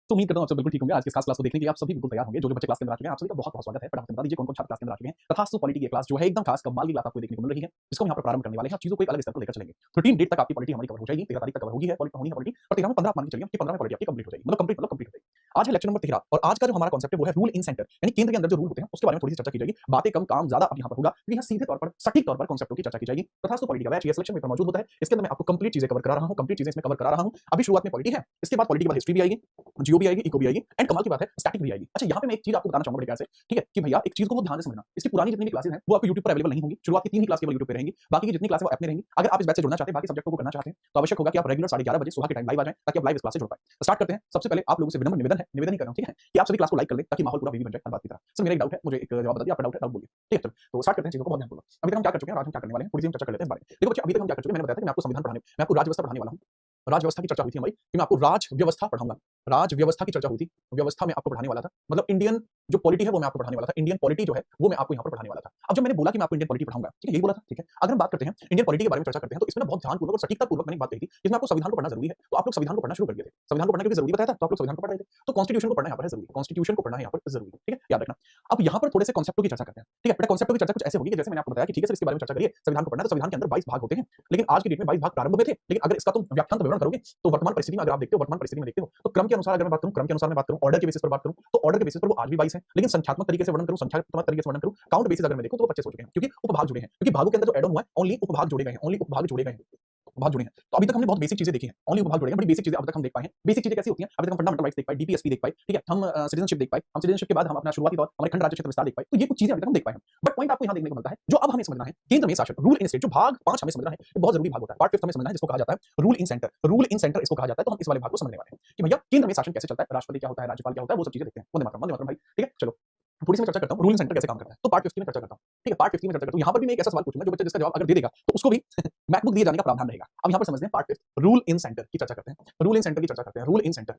तो उम्मीद करता हूँ आप सब बिल्कुल ठीक होंगे। आज की इस खास क्लास को देखने के लिए आप सभी बिल्कुल तैयार होंगे। जो बच्चे क्लास के अंदर आ चुके हैं, आप सभी का बहुत-बहुत स्वागत है। फटाफट बता दीजिए कौन-कौन छात्र क्लास के अंदर आ चुके हैं। तथास्तु पॉलिटी की क्लास जो है एकदम खास कमाल की क्लास आपको देखने को मिल रही है, जिसको हम यहाँ पर प्रारंभ करने वाले हैं। चीज़ों को एक अलग स्तर पर लेकर चलेंगे। 13 डेट तक आपकी पॉलिटी हमारी कवर हो जाएगी। 13 तारीख तक कवर होगी है पॉलिटी और 13 में 15 मान के चलिए कि 15 में पॉलिटी आपकी कंप्लीट हो जाएगी। मतलब कंप्लीट हो जाएगी। आज है लेक्चर नंबर 13 और आज का जो हमारा कांसेप्ट है वो है रूल इन सेंटर, यानी केंद्र के अंदर जो रूल होते हैं उसके बारे में थोड़ी सी चर्चा की जाएगी। बातें कम काम ज्यादा अब यहाँ पर होगा, क्योंकि यहाँ सीधे तौर पर सटीक तौर पर कांसेप्टों की चर्चा की जाएगी। तथास्तु पॉलिटी का बैच ये सिलेक्शन पेपर मौजूद होता है। इसके अंदर मैं आपको कंप्लीट चीजें कवर करा रहा हूँ, कंप्लीट चीजें इसमें कवर करा रहा हूँ। अभी शुरुआत में पॉलिटी है, इसके बाद पॉलिटी के बाद हिस्ट्री भी आएगी, जियो भी आएगी, इको भी आएगी एंड कमाल की बात है स्टैटिक भी आएगी। अच्छा, यहाँ पे मैं एक चीज आपको बताना चाहूंगा बड़े प्यार से, ठीक है, कि भैया एक चीज को बहुत ध्यान से समझना। इसकी पुरानी जितनी भी क्लासेस हैं वो आपको YouTube पर अवेलेबल नहीं होंगी। शुरुआत की 3 ही क्लास केवल YouTube पे रहेंगी, बाकी की जितनी क्लासें वो ऐप में रहेंगी। अगर आप इस बैच से जुड़ना चाहते हैं, बाकी सब्जेक्टों को करना चाहते हैं, तो आवश्यक होगा कि आप रेगुलर 11:30 बजे सुबह के टाइम लाइव आ जाएं, ताकि आप लाइव इस क्लास से जुड़ पाएं। स्टार्ट करते हैं। सबसे पहले आप लोगों से विनम्र निवेदन है, निवेदन ही कर रहा हूं, ठीक है, कि आप सभी क्लास को लाइक कर लें ताकि माहौल पूरा वीवी बन जाए हर बात की तरह। सर मेरा एक डाउट है, मुझे एक जवाब बता दीजिए, आपका डाउट है, डाउट बोलिए। ठीक है, चलो तो स्टार्ट करते हैं चीजों को बहुत ध्यानपूर्वक। अभी तक हम क्या कर चुके हैं, आज हम क्या करने वाले हैं, थोड़ी सी हम चर्चा कर लेते हैं इस बारे में। देखो बच्चे, अभी तक हम क्या कर चुके हैं, मैंने बताया था कि मैं आपको संविधान पढ़ाने, मैं आपको राज्य व्यवस्था पढ़ाने वाला हूं। राज व्यवस्था की चर्चा हुई थी हमारी कि मैं आपको राज व्यवस्था पढ़ाऊंगा। राज व्यवस्था की चर्चा हुई थी, व्यवस्था में आपको पढ़ाने वाला था, मतलब इंडियन जो पॉलिटी है वो मैं आपको पढ़ाने वाला था। इंडियन पॉलिटी जो है वो मैं आपको यहाँ पर पढ़ाने वाला था। अब जब मैंने बोला कि मैं आपको इंडियन पॉलिटी पढ़ाऊंगा, ठीक है, यही बोला था, ठीक है। अगर हम बात करते हैं इंडियन पॉलिटी के बारे में चर्चा करते हैं, तो इसमें ना बहुत ध्यानपूर्वक और सटीकतापूर्वक मैंने एक बात कही थी, इसमें आपको संविधान को पढ़ना जरूरी है, तो आप लोग संविधान को पढ़ना शुरू कर दिए थे। संविधान को पढ़ना क्योंकि जरूरी बताया था, तो आप लोग संविधान को पढ़ रहे थे। तो कॉन्स्टिट्यूशन को पढ़ना यहाँ पर है जरूरी, कॉन्स्टिट्यूशन को पढ़ना यहाँ पर जरूरी है, ठीक है, याद रखना। अब यहाँ पर थोड़े से कॉन्सेप्टों की चर्चा करते हैं, ठीक है। बेटा कॉन्सेप्टों की चर्चा कुछ ऐसे होगी कि जैसे मैंने आपको बताया कि ठीक है सर इसके बारे में चर्चा करिए, संविधान को पढ़ना है, तो संविधान के अंदर 22 भाग होते हैं, लेकिन आज की डेट में 22 भाग प्रारंभ में थे, लेकिन अगर इसका तुम व्याख्यान विवरण करोगे तो वर्तमान परिस्थिति में अगर आप देखते हो, वर्तमान परिस्थिति में देखते हो, तो क्रम के अनुसार अगर मैं बात करूं, क्रम के अनुसार मैं बात करूं, ऑर्डर के बेसिस पर बात करूं, तो ऑर्डर के बेसिस पर वो आज भी 22 है, लेकिन संख्यात्मक तरीके से वर्णन करूं, संख्यात्मक तरीके से वर्णन करूं, काउंट बेसिस अगर मैं देखूं तो वो 25 हो चुके हैं, क्योंकि उपभाग जुड़े हैं, क्योंकि भागों के अंदर जो ऐड ऑन हुआ है ओनली उपभाग जोड़े गए हैं, ओनली उपभाग जोड़े गए हैं, उपभाग जुड़े हैं। तो अभी तक हमने बहुत बेसिक चीजें देखी हैं, ओनली उपभाग जुड़े हैं, बड़ी बेसिक चीजें अब तक हम देख पाए हैं। बेसिक चीजें कैसी होती हैं, अभी तक हम फंडामेंटल राइट्स देख पाए, डीपीएसपी देख पाए, ठीक है, हम सिटीजनशिप देख पाए, हम सिटीजनशिप के बाद हम अपना शुरुआती दौर हमारे खंड राज्य क्षेत्र विस्तार देख पाए, तो ये कुछ चीजें अभी तक हम देख पाए हैं। बट पॉइंट आपको यहाँ देखने को मिलता है, जो अब हमें समझना है, केंद्र में शासन, रूल इन स्टेट, जो भाग 5 हमें समझना है, ये बहुत जरूरी भाग होता है। पार्ट 5 हमें समझना है, जिसको कहा जाता है rule in centre, rule in centre इसको कहा जाता है। तो हम इस वाले भाग को समझने वाले हैं कि भैया केंद्र में शासन कैसे चलता है, राष्ट्रपति क्या होता है, राज्यपाल क्या होता है, वो सब चीजें देखते हैं। वंदे मातरम भाई, ठीक है, चलो थोड़ी सी मैं चर्चा करता हूँ रूल इन सेंटर कैसे काम करता है। तो पार्ट 50 में चर्चा करता हूँ, ठीक है, पार्ट 50 में चर्चा करता हूँ। यहाँ पर भी मैं एक ऐसा सवाल पूछूंगा जो बच्चा जिसका जवाब अगर दे देगा तो उसको भी मैकबुक दिए जाने का प्रावधान रहेगा। अब यहाँ पर समझते हैं पार्ट 5 रूल इन सेंटर की चर्चा करते हैं, रूल इन सेंटर की चर्चा करते हैं, rule in centre,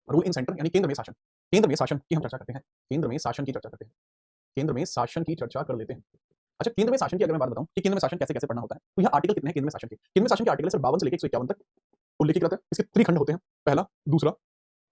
rule in centre यानी केंद्र में शासन, केंद्र में शासन की हम चर्चा करते हैं, केंद्र में शासन की चर्चा करते हैं, केंद्र में शासन की चर्चा कर लेते हैं। अच्छा, केंद्र में शासन की अगर मैं बात बताऊं कि केंद्र में शासन कैसे कैसे पढ़ना होता है, तो यहाँ आर्टिकल कितने हैं केंद्र में शासन के, केंद्र में शासन के आर्टिकल सिर्फ 52 से लेकर 151 तक उल्लेखित रहता है। इसके 3 खंड होते हैं, पहला, दूसरा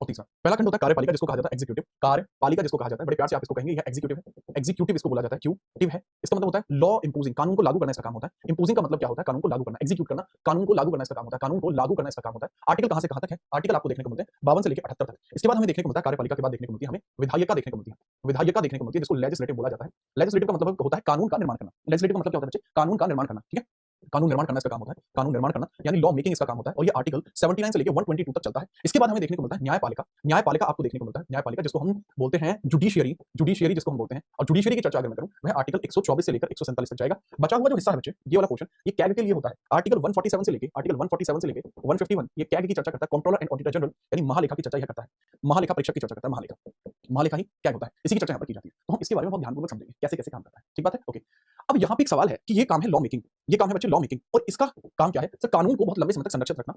और तीसरा। पहला खंड होता है कार्यपालिका, जिसको कहा जाता है एग्जीक्यूटिव, कार्यपालिका जिसको कहा जाता है, बड़े प्यार से आप इसको कहेंगे यह एग्जीक्यूटिव है, एग्जीक्यूटिव इसको बोला जाता है, क्यूटिव है। इसका मतलब होता है लॉ इंपोजिंग, कानून को लागू करना इसका काम होता है। इंपोजिंग का मतलब क्या होता है, कानून को लागू करना, एग्जीक्यूट करना, कानून को लागू करना इसका काम होता है, कानून को लागू करना इसका काम होता है। आर्टिकल कहां से कहां तक है, आर्टिकल आपको देखने को मिलते हैं 52 से लेकर 78 तक। इसके बाद हमें देखने को मिलता है कार्यपालिका के बाद देखने को मिलती है हमें विधायिका देखने को मिलती है, विधायिका देखने को मिलती है, जिसको लेजिस्लेटिव बोला जाता है। लेजिस्लेटिव का मतलब होता है कानून का निर्माण करना, लेजिस्लेटिव का मतलब क्या होता है बच्चे, कानून का निर्माण करना, ठीक है, कानून निर्माण करना इसका काम होता है, कानून निर्माण करना यानी लॉ मेकिंग इसका काम होता है। और ये आर्टिकल 79 से लेकर 122 तक चलता है। इसके बाद हमें देखने को मिलता है न्यायपालिका, न्यायपालिका आपको देखने को मिलता है, न्यायपालिका जिसको हम बोलते हैं जुडिशियरी, जुडिशियरी जिसको हम बोलते हैं। और जुडिशियरी की चर्चा अगर मैं करूं, वह आर्टिकल 124 से लेकर 147 तक जाएगा। बचा हुआ जो हिस्सा है बच्चे, ये वाला पोर्शन, ये कैग के लिए होता है। आर्टिकल 147 से लेकर 151 ये कैग की चर्चा करता है, कंट्रोलर एंड ऑडिटर जनरल यानी महालेखा की चर्चा यह करता है, महालेखा परीक्षक की चर्चा करता है, महालेखा ही क्या होता है, इसी की चर्चा यहाँ पर की जाती है। तो हम इसके बारे में बहुत ध्यानपूर्वक समझेंगे कैसे कैसे काम करता है, ठीक बात है, ओके। अब यहाँ पे एक सवाल है कि ये काम है लॉ मेकिंग, ये काम है बच्चे लॉ मेकिंग, और इसका काम क्या है सर, कानून को बहुत लंबे समय तक संरक्षित रखना,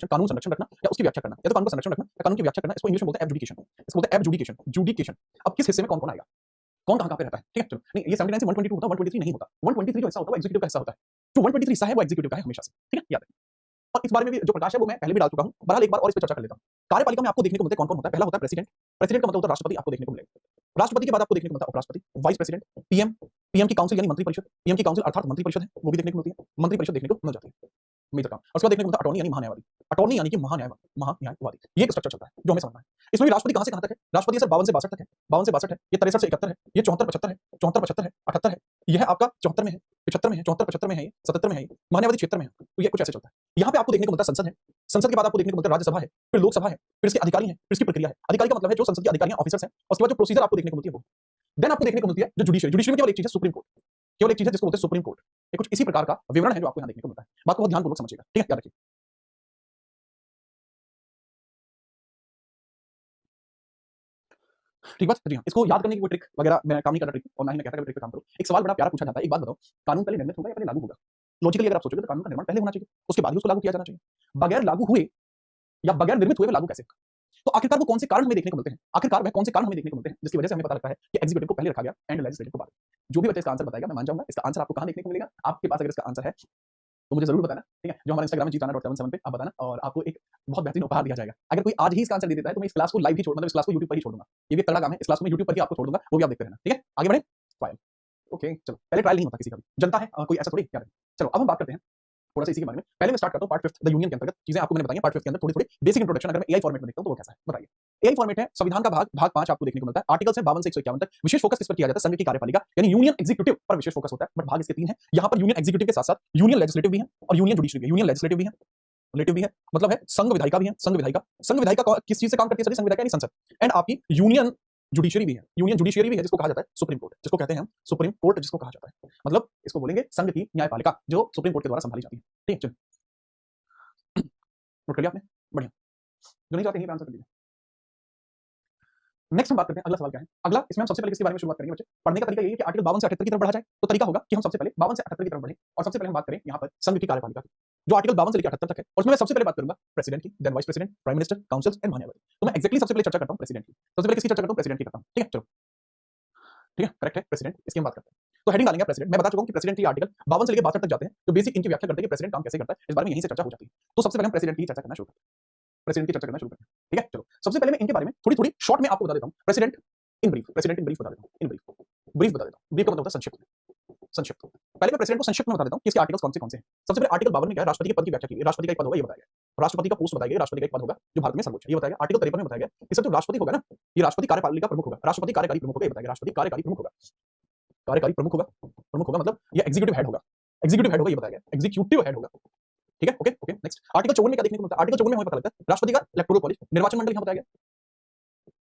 कानून संरक्षण रखना या उसकी व्याख्या करना, या तो कानून का संरक्षण रखना या कानून की व्याख्या करना। इसको इंग्लिश में बोलते हैं एब्जुडिकेशन, इसको बोलते हैं एब्जुडिकेशन, जुडिकेशन। अब किस हिस्से में कौन कौन आएगा, कौन कहां पे रहता है, ठीक है, चलो नहीं, ये 79 से 122 होता है, 123 नहीं होता। 123 जो हिस्सा होता है वो एग्जीक्यूटिव का हिस्सा होता है, जो 123 हिस्सा है वो एग्जीक्यूटिव का है हमेशा से, ठीक है, याद रखिए। और इस बारे में भी जो प्रकाश है वो मैं पहले भी डाल चुका हूं, बहरहाल एक बार और इस पर चर्चा कर लेता हूं। कार्यपालिका में आपको देखने को मिलता है कौन कौन होता है, पहला होता है प्रेसिडेंट, प्रेसिडेंट का मतलब होता है राष्ट्रपति, आपको देखने को मिलेगा। राष्ट्रपति के बाद आपको देखने को मिलता है उपराष्ट्रपति, वाइस प्रेसिडेंट, पीएम, पीएम की काउंसिल यानी मंत्री परिषद, पीएम की काउंसिल अर्थात मंत्री परिषद है, वो भी देखने को मिलती है, मंत्री परिषद देखने को मिल जाती है, मेजर काम। और उसके बाद देखने को मिलता है अटॉर्नी यानी महान्यायवादी, अटॉर्नी यानी कि महान्यायवादी, ये एक स्ट्रक्चर चलता है जो हमें समझना है। इसमें भी राष्ट्रपति कहां से कहां तक है, राष्ट्रपति सर 52 से 62 तक है, 52 से 62 है, ये 63 से 71 है, ये 74 75 है, 74 75 है, 78 है, यह आपका 74 में है, 75 में है, 74 75 में है, ये 77 में है, महान्यायवादी क्षेत्र में है। तो ये कुछ ऐसे चलता है। यहाँ पे आपको देखने को मिलता है संसद है, संसद के बाद आपको देखने को मिलता है राज्यसभा है, फिर लोकसभा है, फिर इसके अधिकारी हैं, फिर इसकी प्रक्रिया है। अधिकारी का मतलब है जो संसद के अधिकारी हैं, ऑफिसर्स हैं, और उसके बाद जो प्रोसीजर आपको देखने को मिलती है वो। देन आपको देखने को मिलती है जो जुडिशियरी, जुडिशियरी में केवल एक चीज है सुप्रीम कोर्ट, केवल एक चीज है जिसको बोलते हैं सुप्रीम कोर्ट। ये कुछ इसी प्रकार का विवरण है जो आपको यहाँ देखने को मिलता है। बात को बहुत ध्यानपूर्वक समझिएगा, ठीक है, याद रखिए। ठीक बात, जी हाँ, इसको याद करने की कोई ट्रिक वगैरह मैं काम नहीं कर रहा, ट्रिक, और ना ही मैं कहता कि ट्रिक पे काम करो। एक सवाल बड़ा प्यारा पूछा जाता है, एक बात बताओ, कानून पहले निर्मित होगा या पहले लागू होगा? लॉजिकली अगर आप सोचोगे तो कानून का निर्माण पहले होना चाहिए, उसके बाद ही उसको लागू किया जाना चाहिए। बगैर लागू हुए या बगैर निर्मित हुए वो लागू कैसे होगा? तो आखिरकार वो कौन से कारण हमें देखने को मिलते हैं, आखिरकार वह कौन से कारण हमें देखने को मिलते हैं जिसकी वजह से हमें पता लगता है कि एग्जीक्यूटिव को पहले रखा गया एंड लेजिस्लेटिव को बाद। जो भी बच्चा इसका आंसर बताएगा मैं मान जाऊंगा। इसका आंसर आपको कहां देखने को मिलेगा, आपके पास अगर इसका आंसर है तो मुझे जरूर बताना, ठीक है। जो हमारा इंस्टाग्राम है जीताना.77 पे आप बताना और आपको एक बहुत बेहतरीन उपहार दिया जाएगा। अगर कोई आज ही इसका आंसर दे देता है तो मैं इस क्लास को लाइव ही छोड़, मतलब इस क्लास को यूट्यूब पर ही छोड़ दूंगा। ये भी एक तगड़ा काम है, इस क्लास को मैं यूट्यूब पर ही आपको छोड़ दूंगा, वो भी आप देखते रहना, ठीक है। आगे बढ़े, ट्रायल। ओके चलो, पहले ट्रायल नहीं होता किसी का भी, जनता है कोई ऐसा थोड़ी क्या है। चलो अब हम बात करते हैं थोड़ा सा इसी के बारे में। पहले मैं स्टार्ट करता हूं पार्ट 5 द यूनियन के अंतर्गत चीजें आपको मैंने बताई हैं। पार्ट 5 के अंदर थोड़ी थोड़ी बेसिक इंट्रोडक्शन अगर मैं एआई फॉर्मेट में देखता हूं तो वो कैसा है बताइए। एआई फॉर्मेट है संविधान का भाग 5 आपको देखने को मिलता है। आर्टिकल्स है 52 से 151 तक। विशेष फोकस किस पर किया जाता है? संघ की कार्यपालिका यानी यूनियन एग्जीक्यूटिव पर विशेष फोकस होता है, बट भाग इसके 3 है। यहां पर यूनियन एग्जीक्यूटिव के साथ साथ यूनियन लेजिस्लेटिव भी है और यूनियन जुडिशरी भी है। यूनियन लेजिस्लेटिव भी है, लेजिस्लेटिव भी है, मतलब है संघ विधायिका भी है। संघ विधायिका किस चीज से काम करती है? संघ विधायिका यानी संसद। एंड आपकी यूनियन जुडिशरी भी है। यूनियन जुडिशरी भी है जिसको कहा जाता है सुप्रीम कोर्ट, जिसको कहते हैं हम सुप्रीम कोर्ट जिसको कहा जाता है, मतलब इसको बोलेंगे संघ की न्यायपालिका जो सुप्रीम कोर्ट के द्वारा संभाली जाती है, ठीक है। चलो नोट कर लिया आपने, बढ़िया। जो नहीं चाहते यहीं पे आंसर कर लीजिए। नेक्स्ट हम बात करते हैं अगला सवाल क्या है। अगला इसमें हम सबसे पहले किसके बारे में शुरुआत करेंगे बच्चे? पढ़ने का तरीका यही है कि आर्टिकल 52 से 78 की तरफ बढ़ा जाए। तो तरीका होगा कि हम सबसे पहले 52 से 78 की तरफ बढ़ें और सबसे पहले हम बात करें यहाँ पर संघ की कार्यपालिका की, जो आर्टिकल 52 से लेकर 78 तक है। और उसमें मैं सबसे पहले बात करूंगा प्रेसिडेंट की, then vice president, prime minister, councils and महान्यायपति। तो मैं एक्जेक्टली सबसे पहले चर्चा करता हूँ प्रेसिडेंट की। सबसे पहले किसकी चर्चा करता हूँ? प्रेसिडेंट की करता हूँ, ठीक है। चलो ठीक है, करेक्ट है प्रेसिडेंट, इसकी हम बात करते हैं। तो हेडिंग डालेंगे प्रेसिडेंट। मैं बता चुका हूं कि प्रेसिडेंट की आर्टिकल 52 से लेकर 62 तक जाते हैं, तो बेसिक इनकी व्याख्या करते हैं कि प्रेसिडेंट काम कैसे करता है। इस बारे में यहीं से चर्चा हो जाती है। तो सबसे पहले हम प्रेसिडेंट की चर्चा करना शुरू करते हैं। प्रेसिडेंट की चर्चा करना शुरू करते हैं, ठीक है। चलो सबसे पहले मैं इनके बारे में थोड़ी थोड़ी शॉर्ट में आपको बता देता हूं। President in brief, president in brief बता देता हूं, इन ब्रीफ बता देता हूं। ब्रीफ का मतलब होता है संक्षिप्त में, संक्षिप्त। पहले मैं प्रेसिडेंट को संक्षिप्त में बता देता हूं कि इसके आर्टिकल्स कौन से हैं। सबसे पहले आर्टिकल 52 में क्या है? राष्ट्रपति के पद की व्याख्या की है। राष्ट्रपति का एक पद होगा, ये बताया गया। राष्ट्रपति का पोस्ट बताया गया, राष्ट्रपति का एक पद होगा जो भारत में सर्वोच्च है, ये बताया गया। आर्टिकल 53 में बताया गया कि सब जो राष्ट्रपति होगा ना, ये राष्ट्रपति कार्यपालिका प्रमुख होगा, राष्ट्रपति कार्यकारी प्रमुख होगा, ये बताया गया। राष्ट्रपति कार्यकारी प्रमुख होगा, कार्यकारी प्रमुख होगा, प्रमुख होगा मतलब ये एग्जीक्यूटिव हेड होगा, एग्जीक्यूटिव हेड होगा, ये बताया गया। एग्जीक्यूटिव हेड होगा, ठीक है। ओके ओके नेक्स्ट आर्टिकल 54 में क्या देखने को मिलता है? आर्टिकल 54 में हमें पता लगता है राष्ट्रपति का इलेक्टोरल कॉलेज, निर्वाचन मंडल यहां बताया गया।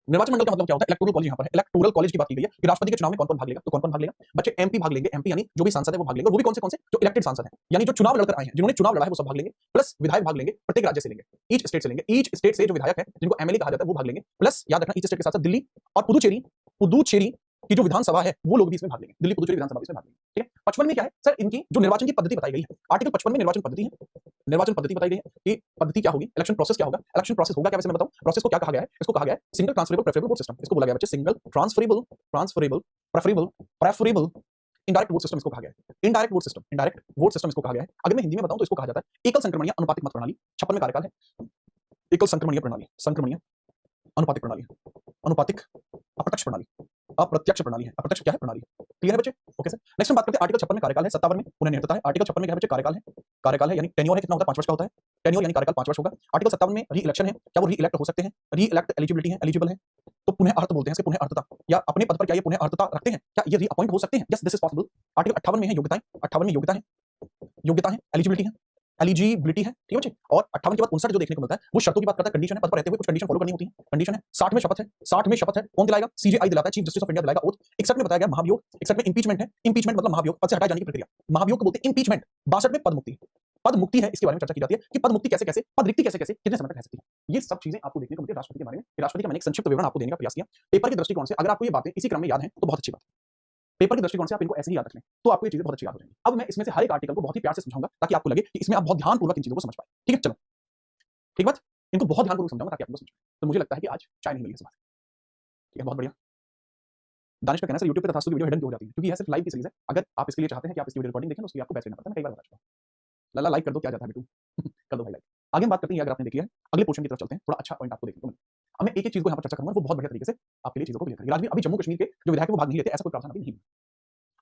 निर्वाचन मंडल का मतलब क्या होता है? इलेक्टोरल कॉलेज यहां पर है। इलेक्टोरल कॉलेज की बात की गई है कि राष्ट्रपति के चुनाव में कौन-कौन भाग लेगा, तो कौन-कौन भाग लेगा? बच्चे एमपी भाग लेंगे, एमपी यानी जो भी सांसद है वो भाग लेंगे। वो भी कौन से? जो इलेक्टेड सांसद हैं, यानी जो चुनाव लड़कर आए हैं, जिन्होंने चुनाव लड़ा है वो सब भाग लेंगे, प्लस विधायक भाग लेंगे, प्रत्येक राज्य से लेंगे, ईच स्टेट से लेंगे। ईच स्टेट से जो विधायक है जिनको एमएलए कहा जाता है वो भाग लेंगे, प्लस याद रखना ईच स्टेट के साथ-साथ दिल्ली और पुदुचेरी की जो विधानसभा है वो लोग भी इसमें भाग लेंगे, दिल्ली पुदुचेरी विधानसभा भी इसमें भाग लेंगे, ठीक है। 55 में क्या है सर? इनकी जो निर्वाचन की पद्धति बताई गई है। आर्टिकल 55 में निर्वाचन पद्धति है, निर्वाचन पद्धति बताई गई है कि पद्धति क्या होगी, इलेक्शन प्रोसेस क्या होगा। इलेक्शन प्रोसेस होगा क्या? वैसे मैं बताऊं प्रोसेस को क्या कहा गया है। इसको कहा गया है single transferable preferable vote system. इसको बोला गया बच्चे single preferable indirect vote system इसको कहा गया है। इनडायरेक्ट वोट सिस्टम इसको कहा गया है। अगर मैं हिंदी में बताऊं तो इसको कहा जाता है एकल संक्रमणीय अनुपातिक मत प्रणाली। 56 में कार्यकाल है एकल संक्रमणीय प्रणाली, संक्रमणीय अनुपातिक प्रणाली, अनुपातिक अप्रत्यक्ष प्रणाली, अप्रत्यक्ष प्रणाली है, अप्रत्यक्ष क्या है? प्रणाली है। क्लियर है बच्चे? Okay sir. नेक्स्ट हम बात करते हैं आर्टिकल 56 में कार्यकाल है, 57 में पुनः नियंत्रित है। आर्टिकल 56 में क्या है बच्चे? कार्यकाल है यानी टेन्योर है, कितना होता है? 5 वर्ष का होता है। टेन्योर यानी कार्यकाल 5 वर्ष होगा। आर्टिकल 57 में री इलेक्शन है, क्या वो री इलेक्ट हो सकते हैं? री इलेक्ट एलिजिबिलिटी है, एलिजिबल है। तो पुनः अर्हता बोलते हैं इसके, पुनः अर्हता या अपने पद पर क्या ये पुनः अर्हता रखते हैं? क्या ये री अपॉइंट हो सकते हैं? Yes this is possible. Article 58 में है योग्यताएं, 58 में योग्यता है, एलिजिबिलिटी है, एलिजिबिलिटी है, ठीक है बच्चे। और 58 के बाद 59 जो देखने को मिलता है वो शर्तों की बात करता है, कंडीशन है, पद पर रहते हुए कुछ कंडीशन फॉलो करनी होती है, कंडीशन है। 60 में शपथ है, 60 में शपथ है, कौन दिलाएगा? सीजेआई दिलाता है, चीफ जस्टिस ऑफ इंडिया दिलाएगा ओथ। 61 में बताया गया महाभियोग, 61 में इंपीचमेंट है, इंपीचमेंट मतलब महाभियोग, पद से हटाए जाने की प्रक्रिया, महाभियोग को बोलते हैं इंपीचमेंट। 62 में पद मुक्ति, पद मुक्ति है, इसके बारे में चर्चा की जाती है कि पद मुक्ति कैसे कैसे, पद रिक्ति कैसे कैसे, कितने समय तक रह सकती है। ये सब चीजें आपको देखने को मिलती है राष्ट्रपति के बारे में। राष्ट्रपति का मैंने एक संक्षिप्त विवरण आपको देने का प्रयास किया पेपर के दृष्टिकोण से। अगर आपको ये बातें इसी क्रम में याद है तो बहुत अच्छी बात है। पेपर के दृष्टिकोण से आप इनको ऐसे ही याद रख लें तो आपको ये चीजें बहुत अच्छी याद हो जाएंगी। अब मैं इसमें से हर एक आर्टिकल को बहुत ही प्यार से समझाऊंगा ताकि आपको लगे कि इसमें आप बहुत ध्यानपूर्वक इन चीजों को समझ पाए, ठीक है। चलो ठीक बात, इनको बहुत ध्यानपूर्वक समझाऊंगा ताकि आपको समझ पाए। तो मुझे लगता है कि आज चाय नहीं मिली इस बात, ठीक है, बहुत बढ़िया। दानिश का कहना है यूट्यूब पे तथास्तु की वीडियो हिडन क्यों हो जाती है? क्योंकि यह सिर्फ लाइव की सीरीज है। अगर आप इसके लिए चाहते हैं कि आप इसकी वीडियो रिकॉर्डिंग देखें तो उसके लिए आपको पैसे देना पड़ता है, मैं कई बार बता चुका हूं। लल्ला लाइक कर दो, क्या जाता है बेटू कर दो भाई लाइक। आगे हम बात करते हैं, अगर आपने देखी है अगले पोर्शन की तरफ चलते हैं, थोड़ा अच्छा पॉइंट आपको देखने को मिलेगा। अब मैं एक एक चीज को यहाँ पर चर्चा करूंगा, वो बहुत बढ़िया तरीके से आपके लिए चीजों को क्लियर करेगी। आज भी अभी जम्मू कश्मीर के जो विधायक वो भाग नहीं लेते, ऐसा कोई प्रावधान अभी नहीं है।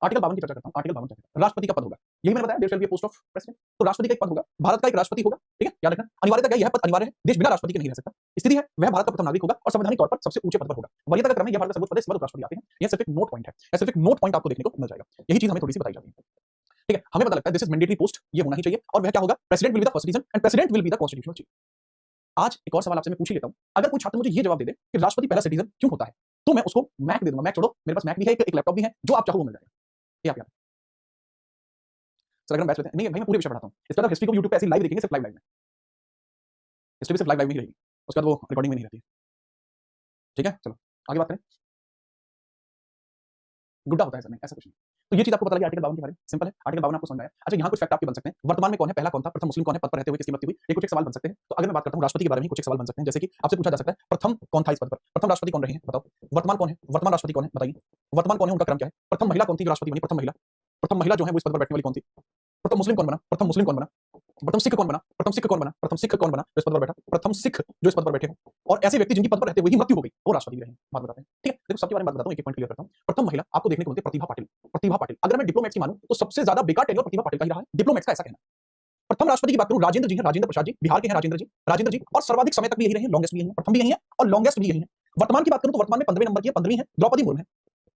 आर्टिकल 52 की चर्चा करता हूं। आर्टिकल 52 क्या कहता है? राष्ट्रपति का पद होगा, यही मैंने बताया, there shall be a post of president. तो राष्ट्रपति का एक पद होगा, भारत का एक राष्ट्रपति होगा, ठीक है, याद रखना। अनिवार्यता क्या है? यह पद अनिवार्य है, देश बिना राष्ट्रपति के नहीं रह सकता। स्थिति है वह भारत का प्रथम नागरिक होगा और संवैधानिक तौर पर सबसे ऊंचे पद पर होगा। वरीयता का क्रम है, यह भारत का सर्वोच्च पद है, इसके बाद उपराष्ट्रपति आते हैं। यह सिर्फ एक नोट पॉइंट है, यह सिर्फ एक नोट पॉइंट आपको देखने को मिल जाएगा। यही चीज हमें थोड़ी सी बताई जाती है, ठीक है। हमें पता लगता है दिस इज मैंडेटरी पोस्ट, ये होना ही चाहिए। और वह क्या होगा? President will be the first citizen and president will be the constitutional chief. आज एक और सवाल आपसे मैं पूछ ही लेता हूं। अगर कोई छात्र मुझे ये जवाब दे दे कि राष्ट्रपति पहला सिटीजन क्यों होता है, तो मैं उसको मैक दे दूंगा। मैक छोड़ो, मेरे पास मैक भी है, एक लैपटॉप भी है, जो आप चाहो वो मिल जाएगा। ये आप याद। सर अगर हम बैच लेते हैं, नहीं भाई मैं पूरे विषय पढ़ाता हूं। इसके बाद हिस्ट्री को यूट्यूब पे ऐसे लाइव देखेंगे, सिर्फ लाइव में। हिस्ट्री सिर्फ लाइव में ही रहेगी, उसके बाद वो रिकॉर्डिंग में नहीं रहती है, ठीक है। चलो आगे बात करें। गुड्डा होता है सर, नहीं ऐसा कुछ नहीं। तो ये चीज आपको पता लगी आर्टिकल 52 के बारे में, सिंपल है। आर्टिकल 52 आपको समझ आया। अच्छा यहाँ कुछ फैक्ट आपके बन सकते हैं। वर्तमान में कौन है, पहला कौन था, प्रथम मुस्लिम कौन है, पद पर रहते हुए किसकी मृत्यु हुई, ये कुछ एक सवाल बन सकते हैं। तो अगर मैं बात करता हूँ राष्ट्रपति के बारे में, कुछ एक सवाल बन सकते हैं। जैसे कि आपसे पूछा जा सकता है प्रथम कौन था इस पद पर, प्रथम राष्ट्रपति कौन रहे हैं बताओ। वर्तमान कौन है, वर्तमान राष्ट्रपति कौन है बताइए। वर्तमान कौन है, उनका क्रम क्या है। प्रथम महिला कौन थी राष्ट्रपति बनी, प्रथम महिला जो है वो इस पद पर बैठने वाली कौन थी, प्रथम मुस्लिम कौन बना? प्रथम मुस्लिम कौन बना? प्रथम सिख कौन बना? प्रथम सिख कौन बना? प्रथम सिख कौन बना जो इस पद पर बैठा? प्रथम सिख जो इस पद पर बैठे हो। और ऐसे व्यक्ति जिनकी पद पर रहते हुए ही मृत्यु हो गई वो राष्ट्रपति रहे। बात बताते हैं, ठीक है? देखो सबके बारे में बात बताता हूं, एक एक पॉइंट क्लियर करता हूं। प्रथम महिला आपको देखने को मिलती है प्रतिभा पाटिल। प्रतिभा पाटिल अगर मैं डिप्लोमेट्स की मानूं तो सबसे ज्यादा बेकार टेन्योर प्रतिभा पाटिल का ही रहा है, डिप्लोमेट्स का ऐसा कहना। प्रथम राष्ट्रपति की बात करूं राजेंद्र जी हैं, राजेंद्र प्रसाद जी बिहार के हैं, राजेंद्र जी और सर्वाधिक समय तक भी यही रहे, लॉन्गेस्ट भी यही है, प्रथम भी यही है और लॉन्गेस्ट भी यही है। वर्तमान की बात करूं तो वर्तमान में 15वें नंबर की है, 15वीं है द्रौपदी मुर्मू है।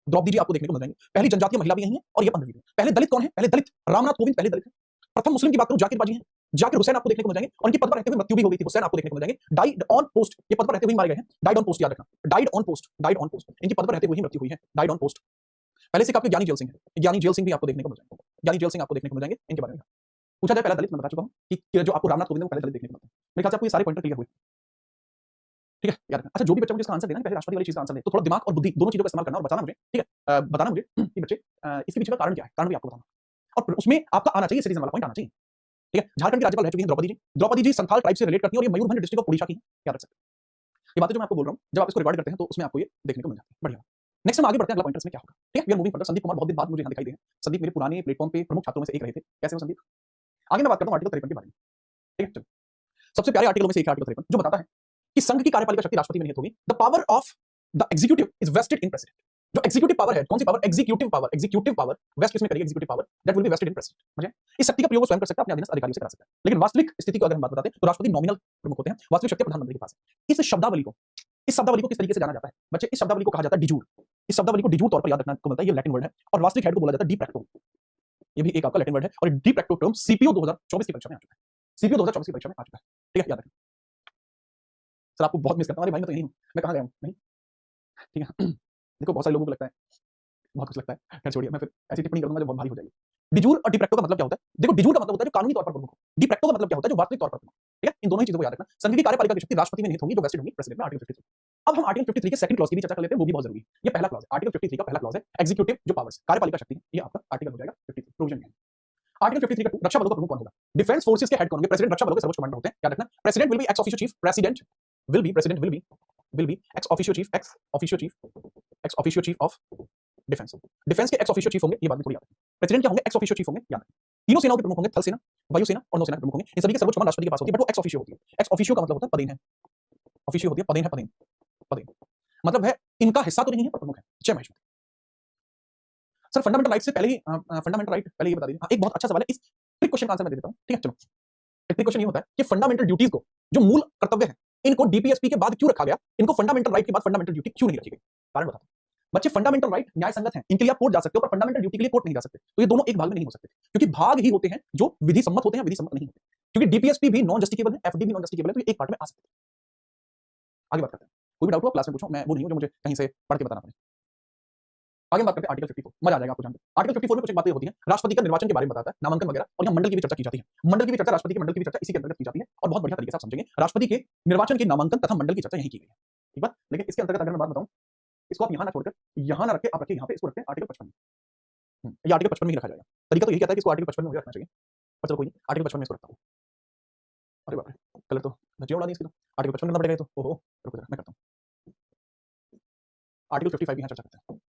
द्रौपदी जी आपको देखने को मिल जाएंगे, पहली जनजातीय महिला भी यही है और ये 15वीं है। पहले दलित कौन है? पहले दलित रामनाथ कोविंद पहले दलित है। प्रथम मुस्लिम की बात करूं जाकिर बाजी है, जाकिर हुसैन आपको देखने को मिल जाएंगे और इनकी पद पर रहते हुए मृत्यु भी हो गई थी, हुसैन आपको देखने को मिल जाएंगे। डाइड ऑन पोस्ट, ये पद पर रहते हुए मारे गए हैं, डाइड ऑन पोस्ट याद रखना, died on post, died on post, इनकी पद पर रहते हुए ही मृत्यु हुई है, डाइड ऑन पोस्ट। पहले से आपके ज्ञानी जेल सिंह है, ज्ञानी जेल सिंह भी आपको देखने को मिल जाएंगे, ज्ञानी जेल सिंह आपको देखने को मिल जाएंगे। इनके बारे में पूछा जाए पहला दलित, मैं बता चुका हूं कि जो आपको रामनाथ कोविंद को पहले दलित देखने को मिलते हैं। मेरे ख्याल से आपको ये सारे पॉइंट क्लियर हुए, ठीक है? याद रखना। अच्छा जो भी बच्चा मुझे इसका आंसर देना है पहले राष्ट्रपति वाली चीज का आंसर दे, तो थोड़ा दिमाग और बुद्धि दोनों चीजों का इस्तेमाल करना और बताना मुझे, ठीक है? बताना मुझे कि बच्चे इसके पीछे का कारण क्या है, कारण भी आपको बताना और उसमें आपका आना चाहिए, सिटीजन वाला पॉइंट आना चाहिए, ठीक है? झारखंड की राज्यपाल रह चुकी हैं द्रौपदी जी। द्रौपदी जी संथाल ट्राइब से रिलेट करती हैं और ये मयूरभंज डिस्ट्रिक्ट ऑफ उड़ीसा की हैं, याद रख सकते हैं। ये बातें जो मैं आपको बोल रहा हूं जब आप इसको रिकॉर्ड करते हैं तो उसमें आपको ये देखने को मिल जाती है। बढ़िया, नेक्स्ट हम आगे बढ़ते हैं, अगला पॉइंट इसमें क्या होगा, ठीक है? We are moving further. Sandeep Kumar बहुत दिन बाद मुझे यहां दिखाई दे हैं। संदीप मेरे पुराने प्लेटफॉर्म पे प्रमुख छात्रों में से एक रहे थे, कैसे हो संदीप? आगे मैं बात करता हूं आर्टिकल 53 के बारे में, ठीक है? चलो सबसे प्यारे आर्टिकल में से एक आर्टिकल 53 जो बताता है कि संघ की कार्यपालिका शक्ति राष्ट्रपति में निहित होगी। The power of the executive is vested in president. जो एग्जीक्यूटिव पावर है, कौन सी power? Executive power, executive power vest किसमें करेगी? Executive power that will be vested in president. समझे? इस शक्ति का प्रयोग वो स्वयं कर सकता है, अपने अधीनस्थ अधिकारियों से करा सकता है, लेकिन वास्तविक स्थिति को अगर हम बात बताते हैं तो राष्ट्रपति नॉमिनल प्रमुख होते हैं, वास्तविक शक्ति प्रधानमंत्री के पास है। इस शब्दावली को किस तरीके से जाना जाता है बच्चे? इस शब्दावली को कहा जाता है डिजूर। इस शब्दावली को डिजूर तौर पर याद रखना को मिलता है, ये लैटिन वर्ड है और वास्तविक हेड को बोला जाता है डी प्रैक्टो। ये भी एक आपका लैटिन वर्ड है और डी प्रैक्टो टर्म सीपीओ 2024 की परीक्षा में आ चुका है, सीपीओ 2024 की परीक्षा में आ चुका है, ठीक है? याद रखना। सर आपको बहुत मिस करता हूं, अरे भाई मैं तो यही हूं, मैं कहां गया हूं? नहीं, ठीक है? देखो बहुत सारे लोगों को लगता है बहुत कुछ लगता है, खैर छोड़िए, मैं फिर ऐसी टिप्पणी करूंगा जो बहुत भारी हो जाएगी। डिजूर और डिप्रैक्टो का मतलब क्या होता है? देखो डिजूर का मतलब होता है जो कानूनी तौर पर प्रमुख हो, डिप्रैक्टो का मतलब क्या होता है? जो वास्तविक तौर पर प्रमुख, ठीक है? इन दोनों ही चीजों को याद रखना। संघ की कार्यपालिका की शक्ति राष्ट्रपति में निहित होगी जो वेस्टेड होगी प्रेसिडेंट में, आर्टिकल 53। अब हम आर्टिकल 53 के सेकंड क्लॉज की भी चर्चा कर लेते हैं, वो भी बहुत जरूरी है। ये पहला क्लॉज है, आर्टिकल 53 का पहला क्लॉज है एग्जीक्यूटिव जो पावर्स, कार्यपालिका शक्ति है, ये आपका आर्टिकल हो जाएगा 53 प्रोविजन है। आर्टिकल 53 का 2 रक्षा बलों का प्रमुख कौन होगा? डिफेंस फोर्सेस के हेड कौन होंगे? प्रेसिडेंट रक्षा बलों के सर्वोच्च कमांडर होते हैं, याद रखना। President will be ex officio chief, president will be ex officio chief of defence. Defence के एक्स ऑफिशियो चीफ होंगे, ये बात भी थोड़ी याद रखना। प्रेसिडेंट क्या होंगे? एक्स ऑफिशियो चीफ होंगे, याद रखना। तीनों सेनाओं के प्रमुख होंगे, थल सेना, वायु सेना और नौसेना के प्रमुख होंगे। इन सभी के सर्वोच्च कमान राष्ट्रपति के पास होती है, बट वो एक्स ऑफिशियो होती है। एक्स ऑफिशियो का मतलब होता है पदेन है, ऑफिशियो होती है पदेन है, पदेन मतलब है इनका हिस्सा तो नहीं है पर प्रमुख है। जय महेश। सर फंडामेंटल राइट से पहले ही फंडामेंटल राइट पहले ये बता दीजिए। एक बहुत अच्छा सवाल है, इस ट्रिक क्वेश्चन का आंसर मैं दे देता हूं, ठीक है? चलो ट्रिक क्वेश्चन ये होता है कि फंडामेंटल ड्यूटीज को, जो मूल कर्तव्य है, इनको डीपीएसपी के बाद क्यों रखा गया? इनको फंडामेंटल राइट के बाद फंडामेंटल ड्यूटी क्यों नहीं रखी गई? कारण बताता हूं। बच्चे फंडामेंटल राइट न्याय संगत है, इनके लिए आप कोर्ट जा सकते हो, पर फंडामेंटल ड्यूटी के लिए कोर्ट नहीं जा सकते। तो ये दोनों एक भाग में नहीं हो सकते, क्योंकि भाग ही होते हैं जो विधि सम्मत होते हैं, विधि सम्मत नहीं होते। क्योंकि डीपीएसपी भी नॉन जस्टिफिकेबल है, एफडी भी नॉन जस्टिफिकेबल है, तो ये एक पार्ट में आ सकते हैं। आगे बात करते हैं। कोई भी डाउट हो क्लास में पूछो, मैं वो नहीं हूं जो मुझे कहीं से पढ़ के बताना पड़े। आगे बात करते हैं आर्टिकल 54, मजा आ जाएगा आपको जानकर। आर्टिकल 54 में कुछ बातें होती हैं, राष्ट्रपति का निर्वाचन के बारे में बताता है, नामांकन वगैरह, और यहाँ मंडल की भी चर्चा की जाती है। मंडल की भी चर्चा, राष्ट्रपति के मंडल की भी चर्चा इसी के अंतर्गत की जाती है और बहुत बढ़िया तरीके से आप समझेंगे। राष्ट्रपति के निर्वाचन के नामांकन तथा मंडल की चर्चा यही की गई है, ठीक बात? लेकिन इसके अंतर्गत अगर मैं बात बताऊं, इसको आप यहाँ ना छोड़कर यहाँ ना रख के आप रखिए यहाँ पे, इसको रखते हैं आर्टिकल 55 में। ये आर्टिकल 55 में ही रखा जाएगा। तरीका तो यही कहता है कि इसको आर्टिकल 55 में मुझे रखना चाहिए, पर चलो कोई नहीं, आर्टिकल 55 में इसको रखता हूँ। अरे बाप रे, कलर तो धज्जियां उड़ा दी इसकी तो। आर्टिकल 55 करना पड़ेगा, तो ओहो रुको जरा मैं करता हूँ। आर्टिकल 55 यहाँ चर्चा करते हैं,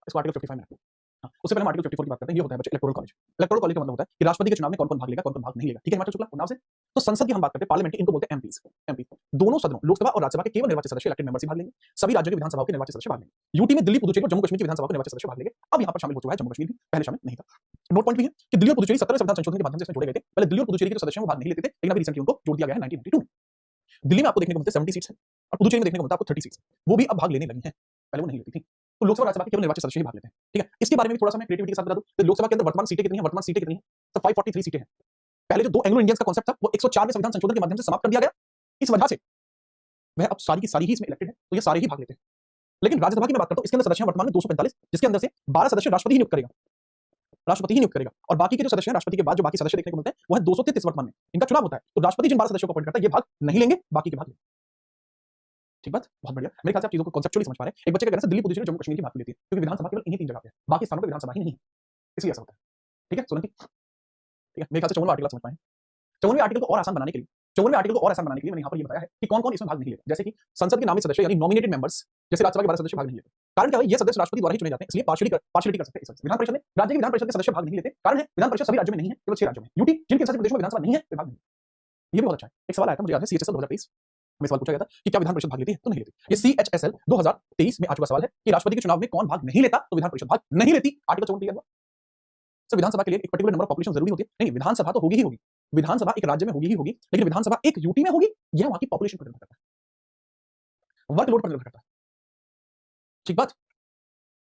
इसको आर्टिकल 55 में रखते हैं। हाँ, उससे पहले हम आर्टिकल 54 की बात करते हैं। ये होता है बच्चे इलेक्टोरल कॉलेज। इलेक्टोरल कॉलेज का मतलब होता है कि राष्ट्रपति के चुनाव में कौन-कौन भाग लेगा, कौन-कौन भाग नहीं लेगा, ठीक है? हिमाचल शुक्ला उन्नाव से। तो संसद की हम बात करते हैं, पार्लियामेंट, इनको बोलते हैं एमपीज। एमपी दोनों सदनों, लोकसभा और राज्यसभा के केवल निर्वाचित सदस्य, इलेक्टेड मेंबर्स ही भाग लेंगे। सभी राज्यों की विधानसभाओं के निर्वाचित सदस्य भाग लेंगे। यूटी में दिल्ली, पुदुचेरी और जम्मू कश्मीर की विधानसभा के निर्वाचित सदस्य भाग लेंगे। अब यहाँ पर शामिल हो चुका है जम्मू कश्मीर भी, पहले शामिल नहीं था। नोट पॉइंट भी है कि दिल्ली और पुदुचेरी 17वें संविधान संशोधन के माध्यम से इसमें जोड़े गए थे। पहले दिल्ली और पुदुचेरी के जो सदस्य हैं वो भाग नहीं लेते थे, लेकिन अभी रिसेंटली उनको जोड़ दिया गया है 1992 में। दिल्ली में आपको देखने को मिलते हैं 70 सीट्स है और पुदुचेरी में देखने को मिलता है आपको 30 सीट्स, वो भी अब भाग लेने लगी हैं, पहले वो नहीं लेती थी। तो लोकसभा राज्यसभा के केवल निर्वाचित सदस्य ही भाग लेते हैं, ठीक है? इसके बारे में थोड़ा सा मैं क्रिएटिविटी के साथ बता दूं, तो लोकसभा के अंदर वर्तमान सीटें कितनी हैं? वर्तमान सीटें कितनी हैं? तो 543 सीटें हैं। पहले जो 2 एंग्लो इंडियंस का कांसेप्ट था वो 104वें संविधान संशोधन के माध्यम से समाप्त कर दिया गया। इस वजह से वह अब सारी की सारी ही इसमें इलेक्टेड है, तो ये सारे ही भाग लेते हैं। लेकिन राज्यसभा की मैं बात करता हूं, इसके अंदर सदस्य हैं वर्तमान में 245, जिसके अंदर से 12 सदस्य राष्ट्रपति ही नियुक्त करेगा, राष्ट्रपति ही नियुक्त करेगा, और बाकी के जो सदस्य हैं राष्ट्रपति के बाद जो बाकी सदस्य देखने को मिलते हैं वो है 233 वर्तमान में। इनका चुनाव होता है, तो राष्ट्रपति जिन 12 सदस्यों को अपॉइंट करता है ये भाग नहीं लेंगे, बाकी के भाग लेंगे, ठीक बात? बहुत बढ़िया। मेरे ख्याल से आप चीजों को कांसेप्चुअली समझ पा रहे हैं। एक बच्चे का कहना से दिल्ली, पुदुचेरी, जम्मू कश्मीर की बात लेती है, क्योंकि विधानसभा केवल इन्हीं 3 जगह पे है, बाकी स्थानों पे विधानसभा ही नहीं है, इसलिए ऐसा होता है, ठीक है? सोलंकी, ठीक है? मेरे ख्याल से 54वां आर्टिकल समझ पाए। 54वें आर्टिकल को और आसान बनाने के लिए, 54वें आर्टिकल को और आसान बनाने के लिए मैंने यहाँ पर ये बताया है कि कौन-कौन इसमें भाग नहीं लेगा। जैसे कि संसद के नामित सदस्य यानी नॉमिनेटेड मेंबर्स, जैसे राज्यसभा के 12 सदस्य भाग नहीं लेते, कारण क्या है, ये सदस्य राष्ट्रपति द्वारा ही चुने जाते हैं, इसलिए पार्शियलिटी कर सकते हैं इस वजह से। विधान परिषद में राज्य के विधान परिषद के सदस्य भाग नहीं लेते, कारण है विधान परिषद सभी राज्यों में नहीं है, केवल 6 राज्यों में। यूटी जिनके शासित प्रदेशों में विधानसभा नहीं है, वे भाग नहीं। ये भी बहुत अच्छा है। एक सवाल आया था मुझे याद है सीएचएसएल 2023 में, सवाल पूछा गया था कि क्या विधान परिषद भाग लेती है, तो नहीं लेती। ये सीएचएसएल 2023 में आ चुका सवाल है कि राष्ट्रपति के चुनाव में कौन भाग नहीं लेता, तो विधान परिषद भाग नहीं लेती। आर्टिकल 54 दिया हुआ। सर विधानसभा के लिए एक पर्टिकुलर नंबर ऑफ पॉपुलेशन जरूरी होती है? नहीं, विधानसभा तो होगी ही होगी, विधानसभा एक राज्य में होगी ही होगी, लेकिन विधानसभा एक यूटी में होगी, यह वहां की पॉपुलेशन पर निर्भर करता है, वर्कलोड पर निर्भर करता है। ठीक बात,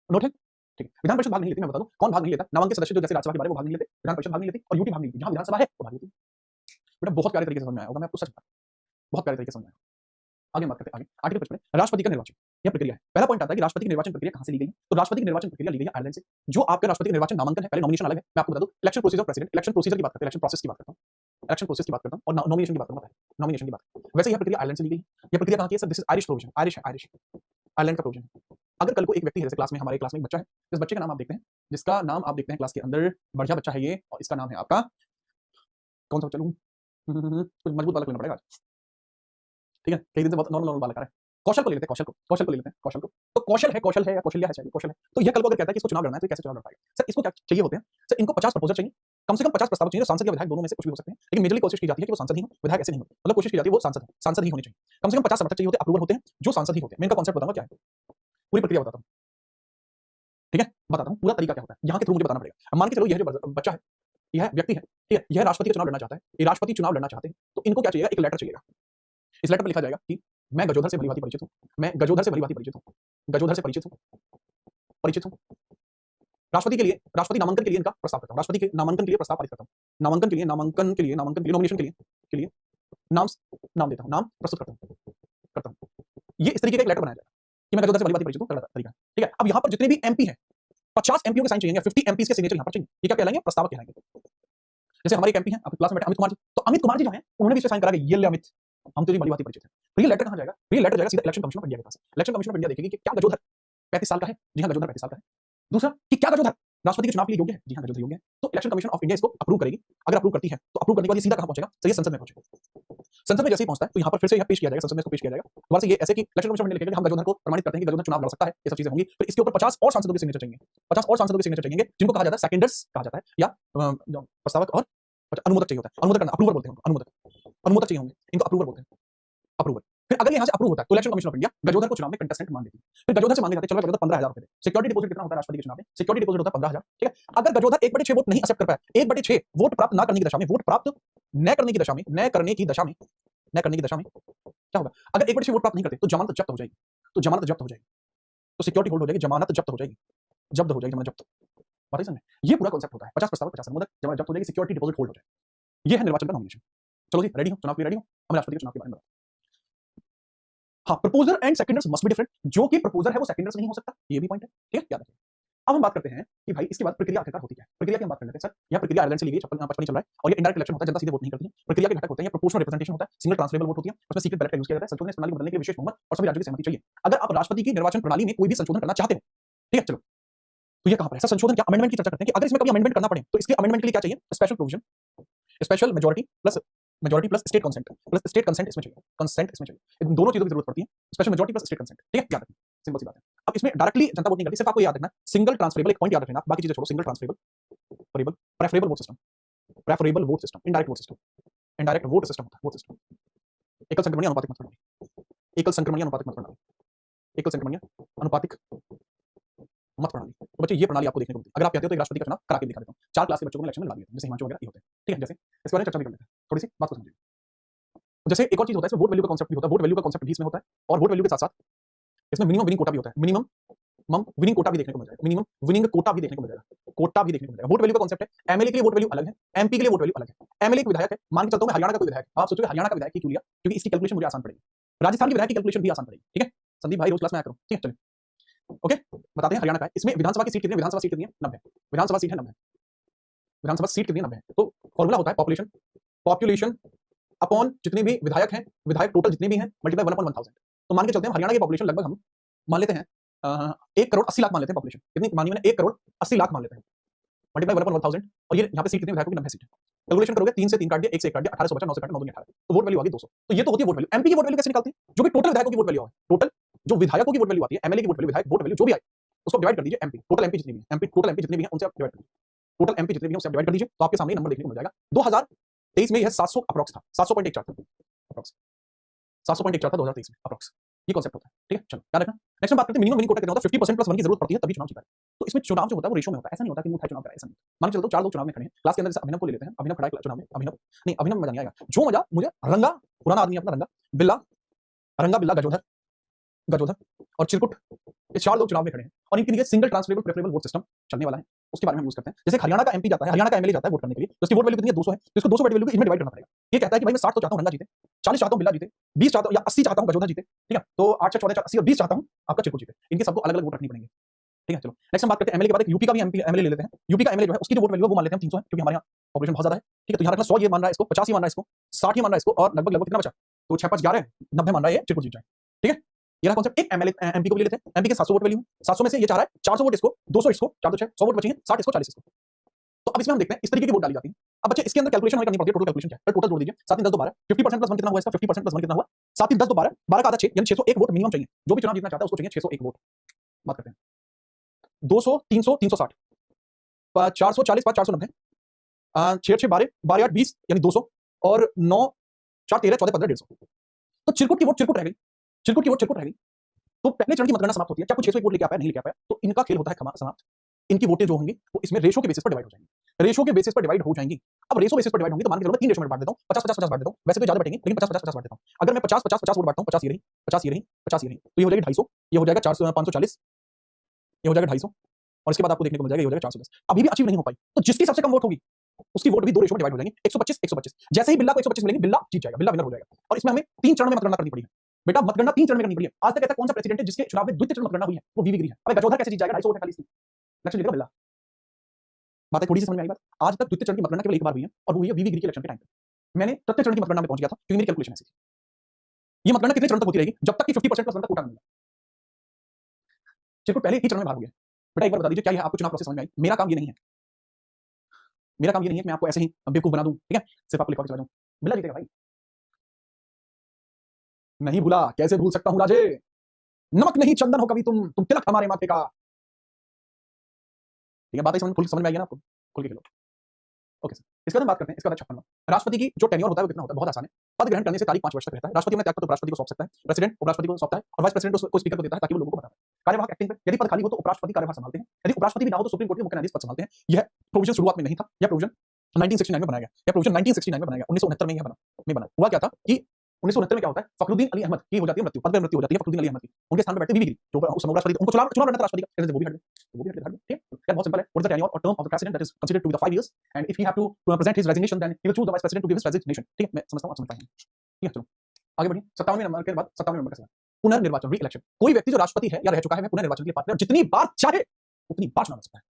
नोट है? ठीक है। विधान परिषद भाग नहीं लेती, मैं बता दूं कौन भाग नहीं लेता। नामांकित सदस्य जो जैसे राज्यसभा के बारे में भाग नहीं लेते, विधान परिषद भाग नहीं लेती, और यूटी भाग नहीं लेती। जहां विधानसभा है वो भाग लेती। बेटा बहुत प्यारे तरीके से समझ में आया होगा, मैं आपको सच बता, बहुत प्यारे तरीके से समझ में आया। आगे बात करते हैं। आगे आर्टिकल 55 राष्ट्रपति का निर्वाचन, यह प्रक्रिया है। पहला पॉइंट आता है कि राष्ट्रपति की निर्वाचन प्रक्रिया कहां से ली गई है, तो राष्ट्रपति की निर्वाचन प्रक्रिया ली गई है आयरलैंड से। जो आपका राष्ट्रपति का निर्वाचन नामांकन है, पहले नॉमिनेशन अलग है, मैं आपको बता दूं। Election procedure president, election procedure की बात करते हैं, इलेक्शन प्रोसेस की बात करता हूं, इलेक्शन प्रोसेस की बात करता हूं, और नॉमिनेशन की बात करूंगा, नॉमिनेशन की बात। वैसे यह प्रक्रिया आयरलैंड से ली गई है। यह प्रक्रिया कहां की है sir? This is Irish provision, Irish है, आयरिश आयरलैंड का प्रोविजन है। अगर कल को एक व्यक्ति है, जैसे क्लास में हमारे क्लास में एक बच्चा है, इस बच्चे का नाम आप देखते हैं, जिसका नाम आप देखते हैं क्लास के अंदर, बढ़िया बच्चा है ये, और इसका नाम है आपका, कौन सा बच्चा लूं, कुछ मजबूत वाला लेना पड़ेगा, ठीक है, कई दिन से बहुत नॉर्मल बालक आ रहा है। कौशल को ले लेते हैं, कौशल को ले लेते हैं, कौशल को। तो कौशल है, कौशल है या कौशल्या है, शायद कौशल है। तो यह कल को अगर कहता है कि इसको चुनाव लड़ना है, तो कैसे चुनाव लड़ पाएगा? सर इसको क्या चाहिए होते हैं? सर इनको 50 प्रपोजल चाहिए, कम से कम 50 प्रस्ताव चाहिए, सांसद या विधायक दोनों में से कुछ भी हो सकते हैं, लेकिन मेजरली कोशिश की जाती है कि वो सांसद ही हो, विधायक ऐसे नहीं हो। मतलब कोशिश की जाती है वो सांसद ही होने चाहिए। कम से कम 50 समर्थक चाहिए होते हैं, अप्रूवल होते हैं, जो सांसद ही होते हैं। मैं इनका कॉन्सेप्ट बताऊंगा क्या है, पूरी प्रक्रिया बताता हूं, ठीक है, बताता हूं पूरा तरीका क्या होता है, यहाँ के थ्रू मुझे बताना पड़ेगा। अब मान के चलो यह जो बच्चा है, यह व्यक्ति है, ठीक है, यह राष्ट्रपति का चुनाव लड़ना चाहता है, ये राष्ट्रपति चुनाव लड़ना चाहते हैं, तो इनको क्या चाहिए? एक लेटर चाहिएगा। इस लेटर पर लिखा जाएगा कि मैं गजोधर से भलीभांति परिचित हूं, मैं गजोधर से भलीभांति परिचित हूं, गजोधर से परिचित हूं। राष्ट्रपति के लिए, राष्ट्रपति नामांकन के लिए इनका प्रस्ताव करता हूं, राष्ट्रपति के नामांकन के लिए प्रस्ताव पारित करता हूं, नामांकन के लिए नॉमिनेशन के लिए नाम देता हूं, नाम प्रस्तुत करता हूं। ये इस तरीके का एक लेटर बनाया जाएगा कि मैं गजोधर से भलीभांति परिचित हूं, तरीका, ठीक है। अब यहां पर जितने भी एमपी हैं, 50 एमपीओ के साइन चाहिए, 50 एमपीज के सिग्नेचर यहां पर चाहिए। ये क्या कहलाएंगे? प्रस्तावक कहलाएंगे। जैसे हमारे एक एमपी हैं, आपकी क्लास में बैठे अमित कुमार जी, तो अमित कुमार जी जो हैं, उन्होंने भी इस पे साइन करा कि ये ले अमित, हम तेरी भलीभांति परिचित हैं। तो ये लेटर कहां जाएगा? ये लेटर जाएगा सीधा इलेक्शन कमीशन ऑफ इंडिया के पास। इलेक्शन कमीशन ऑफ इंडिया देखेगी कि क्या गजोधर 35 साल का है? जी हां, गजोधर 35 साल का है। दूसरा कि क्या गजोधर राष्ट्रपति के चुनाव के लिए योग्य है? जी हां, गजोधर योग्य है। तो इलेक्शन कमीशन ऑफ इंडिया इसको अप्रूव करेगी। अगर अप्रूव करती है तो अप्रूव करने के बाद ये सीधा कहां पहुंचेगा? तो ये संसद में पहुंचेगा। संसद में जैसे ही पहुंचता है तो यहां पर फिर से यह पेश किया जाएगा, संसद में इसको पेश किया जाएगा। दोबारा से ये ऐसे कि इलेक्शन कमीशन ऑफ इंडिया लिखेगा कि हम गजोधर को प्रमाणित करते हैं कि गजोधर चुनाव लड़ सकता है, ये सब चीजें होंगी। फिर इसके ऊपर 50 और सांसदों के सिग्नेचर चाहिए, 50 और सांसदों के सिग्नेचर चाहिए, जिनको कहा जाता है सेकेंडर्स कहा जाता है, या प्रस्तावक और अनुमोदक चाहिए होता है। अनुमोदक करना, अप्रूवर बोलते हैं, अनुमोदक चाहिए होंगे, इनको अप्रूवर बोलते हैं, अप्रूवर। फिर अगर यहां से अप्रूव होता है तो election commission of India Gajodhar को चुनाव में कंटेस्टेंट मान लेती है। फिर गजोधर से मांगे जाते हैं, चलो गजोधर 15,000 रुपए दे। सिक्योरिटी डिपॉजिट कितना होता है राष्ट्रपति के चुनाव में? सिक्योरिटी डिपॉजिट होता है 15,000, ठीक है। अगर गजोधर 1/6 वोट नहीं एक्सेप्ट कर पाए, 1/6 वोट प्राप्त ना करने की दशा में, वोट प्राप्त न करने की दशा में क्या होगा? अगर 1/6 वोट प्राप्त नहीं करते तो जमानत जब्त हो जाएगी, तो सिक्योरिटी होल्ड हो जाएगी, जमानत जब्त हो जाएगी, जमानत जब्त। बात समझ में? ये पूरा कांसेप्ट होता है। 50 प्रस्तावक, 50 अनुमोदक, जमानत जब्त हो जाएगी, सिक्योरिटी डिपॉजिट होल्ड हो जाएगी। ये है निर्वाचन का नॉमिनेशन। चलो जी, रेडी हो? चुनाव के लिए रेडी हो? हम राष्ट्रपति के चुनाव के बारे में बताते हैं। हाँ, proposer and seconders must be different. जो कि प्रपोजर है वो सेकेंडर्स नहीं हो सकता, ये भी पॉइंट है, ठीक है, याद रखिए। अब हम बात करते हैं कि भाई इसके बाद प्रक्रिया आखिरकार होती है। प्रक्रिया की हम बात कर लेते हैं सर। यह प्रक्रिया आयरलैंड से ली गई, 55 चल रहा है, और ये इंडायरेक्ट इलेक्शन होता है, जनता सीधे वोट नहीं करती है। प्रक्रिया के घटक होते हैं, प्रोपोर्शनल रिप्रेजेंटेशन होता है, सिंगल ट्रांसफरेबल वोट होती है, उसमें सीक्रेट बैलेट का यूज किया जाता है। संशोधन इस प्रणाली को बदलने के लिए विशेष बहुमत और सभी राज्यों की सहमति चाहिए। अगर आप राष्ट्रपति की निर्वाचन प्रणाली में कोई भी संशोधन करना चाहते हो, ठीक है, चलो, तो ये कहां पर है सर? संशोधन क्या, अमेंडमेंट की चर्चा करते हैं कि अगर इसमें कभी अमेंडमेंट करना पड़े तो इसके अमेंडमेंट के लिए क्या चाहिए? Special provision, special majority plus state consent इसमें चाहिए, कंसेंट इसमें चाहिए। इन दोनों चीजों की जरूरत पड़ती है, special majority plus state consent, ठीक है, याद रखिए, सिंपल सी बात है। अब इसमें डायरेक्टली जनता वोट नहीं करती, सिर्फ आपको याद रखना सिंगल ट्रांसफरेबल, एक पॉइंट याद रखना, बाकी चीजें छोड़ो। Single transferable, preferable vote system, indirect vote system, होता है वोट सिस्टम। एकल संक्रमणीय अनुपातिक मत प्रणाली, एकल संक्रमणीय अनुपातिक मत प्रणाली। तो बच्चे ये प्रणाली आपको देखने को मिलती है। अगर आप कहते हो तो एक राष्ट्रपति का चुनाव करा के दिखा देता हूं। 4 क्लास के बच्चों को इलेक्शन में लगा दिया, जैसे हिमांशु वगैरह ये होते हैं, ठीक है। जैसे इसके बारे में चर्चा भी कर लेते हैं, थोड़ी सी बात को समझिए। जैसे एक और चीज होता है, इसमें वोट वैल्यू का कांसेप्ट भी होता है, वोट वैल्यू का कांसेप्ट भी इसमें होता है, और वोट वैल्यू के साथ-साथ इसमें मिनिमम विनिंग कोटा भी होता है, मिनिमम विनिंग कोटा भी देखने को मिल जाएगा, मिनिमम विनिंग कोटा भी देखने को मिल जाएगा, वोट वैल्यू का कांसेप्ट है। एमएलए के लिए वोट वैल्यू अलग है, एमपी के लिए वोट वैल्यू अलग है। एमएलए एक विधायक है, मान के चलता हूं मैं हरियाणा का कोई विधायक, आप सोचोगे हरियाणा का विधायक क्यों लिया, क्योंकि इसकी कैलकुलेशन मुझे आसान पड़ेगी। राजस्थान के विधायक की कैलकुलेशन भी आसान पड़ेगी, ठीक है। संदीप भाई रोज क्लास में आया करो, ठीक है, चलिए ओके, बताते हैं हरियाणा का। इसमें विधानसभा की सीट कितनी है? विधानसभा सीट कितनी है? 90। विधानसभा सीट है 90, विधानसभा सीट कितनी है? 90 है। तो फॉर्मूला होता है पॉपुलेशन अपॉन जितने भी विधायक हैं, विधायक टोटल जितने भी हैं, मल्टीप्लाई 1/1000। तो मान के चलते हैं हरियाणा की पॉपुलेशन लगभग हम मान लेते हैं 1 करोड़ 80 लाख मान लेते हैं पॉपुलेशन। कितनी मानी मैंने? 1 करोड़ 80 लाख मान लेते हैं, मल्टीप्लाई 1/1000। और ये यहाँ पे सीट कितनी विधायकों की? 90 सीट है। कैलकुलेशन करोगे 3 से 3 काट दिया, 1 से 1 काट दिया, 18 से बचा, 9 से काटा, 9 2 18। तो वोट वैल्यू आ गई 200। तो ये तो होती है वोट वैल्यू। एमपी की वोट वैल्यू कैसे निकालते हैं? जो भी टोटल विधायकों की वोट वैल्यू है, टोटल जो विधायकों की वोट वैल्यू आती है, एमएलए की वोट वैल्यू, विधायक वोट वैल्यू जो भी आए, उसको डिवाइड कर दीजिए एमपी, टोटल एमपी जितने भी हैं, एमपी टोटल एमपी जितने भी हैं उनसे आप डिवाइड कर दीजिए, टोटल एमपी जितने भी हैं उससे आप डिवाइड कर दीजिए, तो आपके सामने नंबर देखने को मिल जाएगा। 2023 में यह 700 अप्रॉक्स था, 700.14 था अप्रॉक्स, 700.14 था 2023 में अप्रॉक्स। ये कॉन्सेप्ट होता है, ठीक है। चलो याद रखना। नेक्स्ट हम बात करते हैं मिनिमम विनिंग कोटा कितना होता है। 50% प्लस 1 की जरूरत पड़ती है तभी चुनाव जीता है। तो इसमें चुनाव जो होता है वो रेशो में होता है, ऐसा नहीं होता कि मुंह उठाए चुनाव कराए, ऐसा नहीं। मान के चलो 4 लोग चुनाव में खड़े हैं, क्लास के अंदर जैसे अभिनव को ले लेते हैं, अभिनव खड़ा है चुनाव में, अभिनव नहीं, अभिनव में मजा नहीं आएगा। जो मजा मुझे रंगा, पुराना आदमी अपना रंगा, बिल्ला, रंगा बिल्ला, गजोधर, गजोधर और चिरकुट, ये 4 लोग चुनाव में खड़े हैं और इनके लिए single transferable preferable vote system चलने वाला है, उसके बारे में हम यूज करते हैं। जैसे हरियाणा का एमपी जाता है, हरियाणा का एमएलए जाता है वोट करने के लिए, तो उसकी वोट वैल्यू कितनी है, 200 है, तो इसको 200 वोट वैल्यू इनमें डिवाइड करना पड़ेगा। ये कहता है कि भाई मैं 60 तो चाहता हूं रंगा जीते, 40 चाहता हूं बिल्ला जीते, 20 चाहता हूं या 80 चाहता हूं गजोधर जीते, ठीक है। तो 8 से 14 80 और 20 चाहता हूं आपका चिरकुट जीते। इनके सबको अलग-अलग वोट रखनी पड़ेंगे, ठीक है। चलो नेक्स्ट हम बात करते हैं एमएलए के बाद एक यूपी का भी एमपी एमएलए ले लेते हैं। यूपी का एमएलए जो है उसकी जो वोट वैल्यू है वो मान लेते हैं 300 है, क्योंकि हमारे यहाँ पॉपुलेशन बहुत ज्यादा है, ठीक है। तो यहाँ रखना 100 ये मान रहा है इसको, 50 ये मान रहा है इसको, 60 ये मान रहा है इसको और लगभग लगभग कितना बचा, तो 6 5 11 90 मान रहा है ये चिरकुट जीत जाए, ठीक है। ये रहा कॉन्सेप्ट। एक एमएलए एमपी को भी ले लेते हैं, एमपी के 700 वोट वैल्यू, 700 में से ये चाह रहा है 400 वोट इसको, 200 इसको, 4 2 6 100 वोट बचे हैं, 60 इसको 40 इसको। तो अब इसमें हम देखते हैं इस तरीके की वोट डाली जाती है। अब बच्चे इसके अंदर कैलकुलेशन हमें करनी पड़ती है, टोटल कैलकुलेशन क्या है, टोटल जोड़ दीजिए, 7 3 10 2 12, 50% प्लस 1 कितना हुआ इसका, 50% प्लस 1 कितना हुआ, 7 3 10 2 12, 12 का आधा 6 यानी 601 वोट मिनिमम चाहिए। जो भी चुनाव जीतना चाहता है उसको चाहिए 601 वोट। बात करते हैं 200 300 360 440 5 490 6 6 12 12 8 20 यानी 200 और 9 4 13 14 15 150। तो चिरकुट की वोट चिरकुट रह गई, चिरकुट की वोट चिरकुट रह गई। तो पहले चरण की मतगणना समाप्त होती है, क्या कुछ 601 वोट लेके आ पाया, नहीं लेके आ पाया, तो इनका खेल होता है समाप्त। इनकी वोटें जो होंगी वो इसमें रेशो के बेसिस पर डिवाइड हो जाएंगी, रेशो के बेसिस पर डिवाइड हो जाएंगी। अब रेशो बेसिस पर डिवाइड होंगी तो मान के चलो मैं 3 रेशो में बांट देता हूं, 50 50 50 बांट देता हूं, वैसे तो ज्यादा बैठेंगे लेकिन 50 50 50 बांट देता हूं। अगर मैं 50 50 50 वोट बांटता हूं, 50 ये रही, 50 ये रही, 50 ये रही, तो ये हो जाएगी 250, ये हो जाएगा 400 540, ये हो जाएगा 250 और इसके बाद आपको देखने को मिल जाएगा ये हो जाएगा 410। अभी भी अचीव नहीं हो पाई, तो जिसकी सबसे कम वोट होगी उसकी वोट भी 2 रेशो में डिवाइड हो जाएंगी, 125 125। जैसे ही बिल्ला को 125 मिलेंगे बिल्ला जीत जाएगा, बिल्ला विनर हो जाएगा। और इसमें हमें 3 चरणों में मतगणना करनी पड़ी है बेटा, मतगणना 3 चरण में करनी पड़ी है। आज तक ऐसा कौन सा प्रेसिडेंट है जिसके चुनाव में द्वितीय चरण मतगणना हुई है, वो वीवी गिरी है। अबे गजोधर कैसे जीत जाएगा, 250 वोट है खाली इसकी, इलेक्शन जीतेगा बिल्ला। बातें थोड़ी सी समझ में आई बात। आज तक द्वितीय चरण की मतगणना केवल एक बार हुई है और वो हुई है वीवी गिरी के इलेक्शन के टाइम पे। मैंने तृतीय चरण की मतगणना में पहुंच गया था क्योंकि मेरी कैलकुलेशन ऐसी थी। ये मतगणना कितने चरण तक होती रहेगी, जब तक कि 50% प्लस 1 तक कोटा मिलेगा। चिरकुट पहले ही चरण में भाग गया। बेटा एक बार बता दीजिए क्या ये आपको चुनाव प्रोसेस समझ में आई। मेरा काम ये नहीं है, मेरा काम ये नहीं है कि मैं आपको ऐसे ही बेवकूफ बना दूं, ठीक है, सिर्फ आपको लिखवा के चला जाऊं। बिल्ला जीतेगा भाई, नहीं भूला, कैसे भूल सकता हूं राजे, नमक नहीं चंदन हो कभी तुम तिलक हमारे माथे का, ठीक है। बात समझ में आई है ना आपको, खुल के खेलो। ओके सर, इसके बाद हम बात करते हैं इसका 56वां राष्ट्रपति की जो टेन्योर होता है वो कितना होता है, बहुत आसान है। पद ग्रहण करने से तारीख 5 वर्ष तक रहता है। राष्ट्रपति में त्याग पत्र उपराष्ट्रपति को सौंप सकता है, प्रेसिडेंट उपराष्ट्रपति को सौंपता है और वाइस प्रेसिडेंट को स्पीकर को देता है ताकि वो लोगों को बताए। कार्यवाहक एक्टिंग पे यदि पद खाली हो तो उपराष्ट्रपति कार्यभार संभालते हैं, यदि उपराष्ट्रपति भी ना हो तो सुप्रीम कोर्ट के मुख्य न्यायाधीश पद संभालते हैं। यह प्रोविजन शुरुआत में नहीं था, यह प्रोविजन 1969 में बनाया गया, यह प्रोविजन 1969 में बनाया गया, 1969 में यह बना। हुआ क्या था कि 1969 में क्या होता है, फखरुद्दीन अली अहमद की हो जाती है मृत्यु, पद पर मृत्यु हो जाती है फखरुद्दीन अली अहमद की, उनके स्थान पर बैठते वीवी गिरी जो उस समय राष्ट्रपति, उनको चुनाव लड़ना था राष्ट्रपति का, वो भी हट गए, वो भी हट गए, ठीक है। क्या बहुत सिंपल है, व्हाट इज द टेन्योर और term of the president that is considered to be the 5 years and if he have to present his resignation then he will choose the vice president to give his resignation, ठीक है। मैं समझता हूं आप समझ पाएंगे, ठीक है। चलो आगे बढ़िए। 57वें नंबर के बाद 57वें नंबर का सवाल, पुनर्निर्वाचन, री इलेक्शन। कोई व्यक्ति जो राष्ट्रपति है या रह चुका है वह पुनर्निर्वाचन के लिए पात्र है, जितनी बार चाहे उतनी बार चुनाव लड़ सकता है।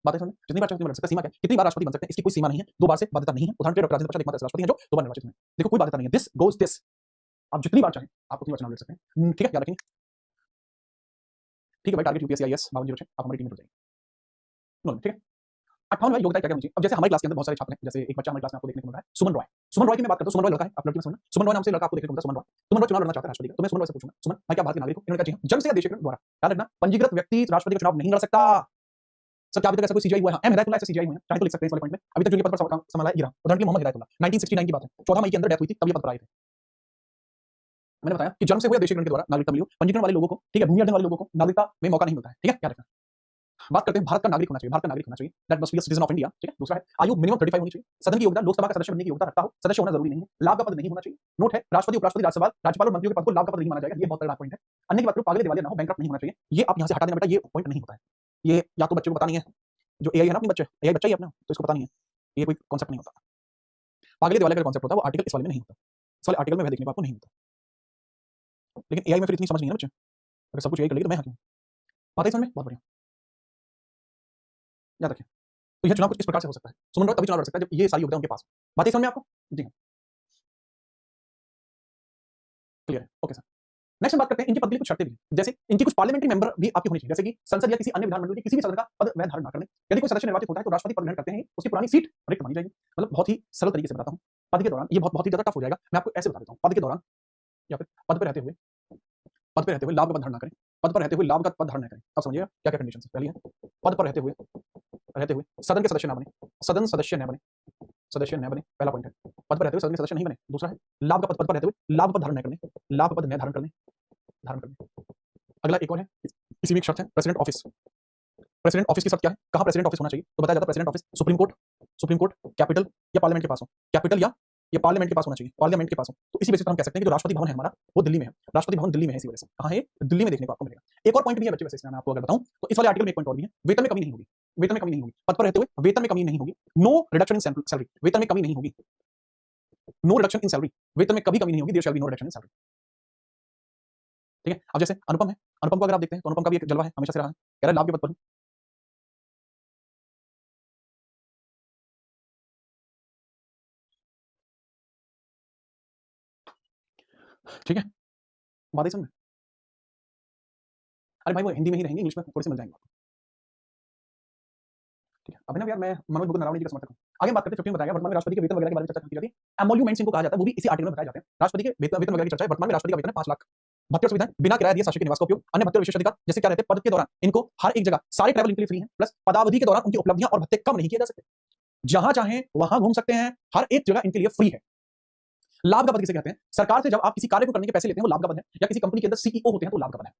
बातें समझ, जितनी बार चाहे उतनी बार लड़ सकता है। सीमा क्या है, कितनी बार राष्ट्रपति बन सकते हैं इसकी कोई सीमा नहीं है, 2 बार से बाध्यता नहीं है। उदाहरण के लिए राजेंद्र प्रसाद एकमात्र राष्ट्रपति हैं जो 2 बार निर्वाचित हुए। देखो कोई बाध्यता नहीं है, दिस गोज दिस, आप जितनी बार चाहें आप उतनी बार चुनाव लड़ सकते हैं, ठीक है, याद रखेंगे, ठीक है भाई। टारगेट यूपीएससी आईएएस 5206 आप हमारी टीम में जुड़ जाएंगे, ठीक है। 58वां योग्यता क्या क्या मुझे। अब जैसे हमारी क्लास के अंदर बहुत सारे छात्र हैं, जैसे एक बच्चा हमारी क्लास में आपको देखने को मिल रहा है, सुमन रॉय। सुमन रॉय की मैं बात करता हूं, सुमन रॉय लड़का है, आप लड़की में समझना, सुमन रॉय नाम से लड़का आपको देखने को मिलता है, सुमन रॉय। सुमन रॉय चुनाव लड़ना चाहता है राष्ट्रपति का, तो मैं सुमन रॉय से पूछूंगा, सुमन भाई क्या भारतीय नागरिक हो? इन्होंने कहा जी हां। जन्म से या देश के द्वारा, याद रखना पंजीकृत व्यक्ति राष्ट्रपति का चुनाव नहीं लड़ सकता। सर क्या अभी तक ऐसा कोई सीजीआई हुआ है? एम हिदायतुल्लाह ऐसे सीजीआई हुए हैं, चाहे तो लिख सकते हैं इस वाले पॉइंट में। अभी तक जो ये पद पर संभाला है गिरा, उदाहरण के लिए मोहम्मद हिदायतुल्लाह, 1969 की बात है, 14 मई के अंदर डेथ हुई थी, तब ये पद पर आए थे। मैंने बताया कि जन्म से हुए देशीकरण के द्वारा नागरिकता मिली हो, पंजीकरण वाले लोगों को, ठीक है, भूमि अर्जन वाले लोगों को नागरिकता में मौका नहीं मिलता है, ठीक है, याद रखना। बात करते हैं भारत का नागरिक होना चाहिए, भारत का नागरिक होना चाहिए, that must be a citizen of India, ठीक है। दूसरा है आयु मिनिमम 35 होनी चाहिए, सदन की योग्यता, लोकसभा का सदस्य बनने की योग्यता रखता हो, सदस्य होना जरूरी नहीं है, लाभ का पद नहीं होना चाहिए। नोट है, राष्ट्रपति उपराष्ट्रपति राज्यपाल राज्यपाल और मंत्रियों के पद को लाभ का पद नहीं माना जाएगा, ये बहुत बड़ा पॉइंट है। अन्य की बात करो, पागल दिवालिया ना हो, बैंकरप्ट नहीं होना चाहिए, ये आप यहां से हटा देना बेटा, ये पॉइंट नहीं होता है। ये या तो बच्चे को पता नहीं है, जो एआई है ना अपने बच्चे, एआई बच्चा ही अपना, तो इसको पता नहीं है, ये कोई कांसेप्ट नहीं होता। पागल दिवालिया का कांसेप्ट होता है, वो आर्टिकल इस वाले में नहीं होता, इस वाले आर्टिकल में वह देखने को आपको नहीं मिलता। लेकिन एआई में फिर इतनी समझ नहीं है ना बच्चे, अगर सब कुछ एआई कर लेगी तो मैं हूं। बात है समझ में, बहुत बढ़िया, याद रखें। तो यह चुनाव कुछ इस प्रकार से हो सकता है, सुमन रॉय तभी चुनाव लड़ सकता है जब ये सारी योग्यता उनके पास। बात है समझ में आपको? जी हां, क्लियर है, ओके सर। नेक्स्ट हम बात करते हैं इनकी पद के लिए कुछ शर्तें भी हैं, जैसे इनकी कुछ पार्लियामेंट्री मेंबर भी आपकी होनी चाहिए, जैसे कि संसद या किसी अन्य विधानमंडल के किसी भी सदन का पद वह धारण ना करने। यदि कोई सदस्य निर्वाचित होता है तो राष्ट्रपति पद ग्रहण करते हैं उसकी पुरानी सीट रिक्त मानी जाएगी। मतलब बहुत ही सरल तरीके से बताता हूं, पद के दौरान ये बहुत बहुत ही ज्यादा टफ हो जाएगा, मैं आपको ऐसे बता देता हूं। पद के दौरान या फिर पद पर रहते हुए पद पर रहते हुए लाभ का पद धारण न करें, पद पर रहते हुए लाभ का पद धारण न करें। अब समझिएगा क्या क्या कंडीशन है। पहली है पद पर रहते हुए सदन के सदस्य न बने, सदन सदस्य न बने, सदस्य न बने, पहला पॉइंट है। पद पर रहते हुए सदन के सदस्य नहीं बने। दूसरा है लाभ का पद पर रहते हुए लाभ का पद धारण न करने, लाभ का पद न धारण करने। अगला एक और है, इसी में एक शर्त है प्रेसिडेंट ऑफिस। प्रेसिडेंट ऑफिस की शर्त क्या है, कहां प्रेसिडेंट ऑफिस होना चाहिए, तो बताया जाता है president office supreme court, capital या पार्लियामेंट के पास हो, कैपिटल या ये पार्लियामेंट के पास होना चाहिए, पार्लियामेंट के पास हो। तो इसी बेसिस पर हम कह सकते हैं कि जो राष्ट्रपति भवन है हमारा वो दिल्ली में है, राष्ट्रपति भवन दिल्ली में है। इसी वजह से कहां है, दिल्ली में देखने को आपको मिलेगा। एक और पॉइंट भी है बच्चे, वैसे इसमें मैं आपको अगर बताऊं तो इस वाले आर्टिकल में एक पॉइंट और भी है, वेतन में कमी नहीं होगी, वेतन में कमी नहीं होगी, पद पर रहते हुए वेतन में कमी नहीं होगी, नो रिडक्शन इन सैलरी, वेतन में कमी नहीं होगी, नो रिडक्शन इन सैलरी, वेतन में कभी कमी नहीं होगी, there shall be no reduction in salary. ठीक है, अब जैसे अनुपम है, अनुपम को अगर आप देखते हैं तो अनुपम का भी एक जलवा है, हमेशा से रहा है, कह रहा है लाभ के पद पर हूं। ठीक है, बात समझ में? अरे भाई वो हिंदी में ही रहेंगे, इंग्लिश में थोड़ी सी मिल जाएंगे। ठीक है, अभिनव यार मैं मनोज मुकुंद नरवाणे जी का समर्थक हूं। आगे बात करते हैं, 15 में बताया गया वर्तमान में राष्ट्रपति के वेतन वगैरह के बारे में चर्चा की जाती है। एमोल्यूमेंट्स इनको कहा जाता है, वो भी इसी आर्टिकल में बताए जाते हैं। राष्ट्रपति के वेतन वगैरह की चर्चा है। वर्तमान में राष्ट्रपति का वेतन है 5 लाख। भत्ते और सुविधाएं, बिना किराया दिए शासकीय निवास का उपयोग, अन्य भत्ते और विशेष अधिकार जैसे क्या रहते हैं, पद के दौरान इनको हर एक जगह सारे ट्रैवल इनके लिए फ्री हैं, प्लस पदावधि के दौरान उनकी उपलब्धियां और भत्ते कम नहीं किए जा सकते, जहां चाहें वहां घूम सकते हैं, हर एक जगह इनके लिए फ्री है। लाभ का पद किसे कहते हैं, सरकार से जब आप किसी कार्य को करने के पैसे लेते हैं वो लाभ का पद है, या किसी कंपनी के अंदर सीईओ होते हैं तो लाभ का पद है।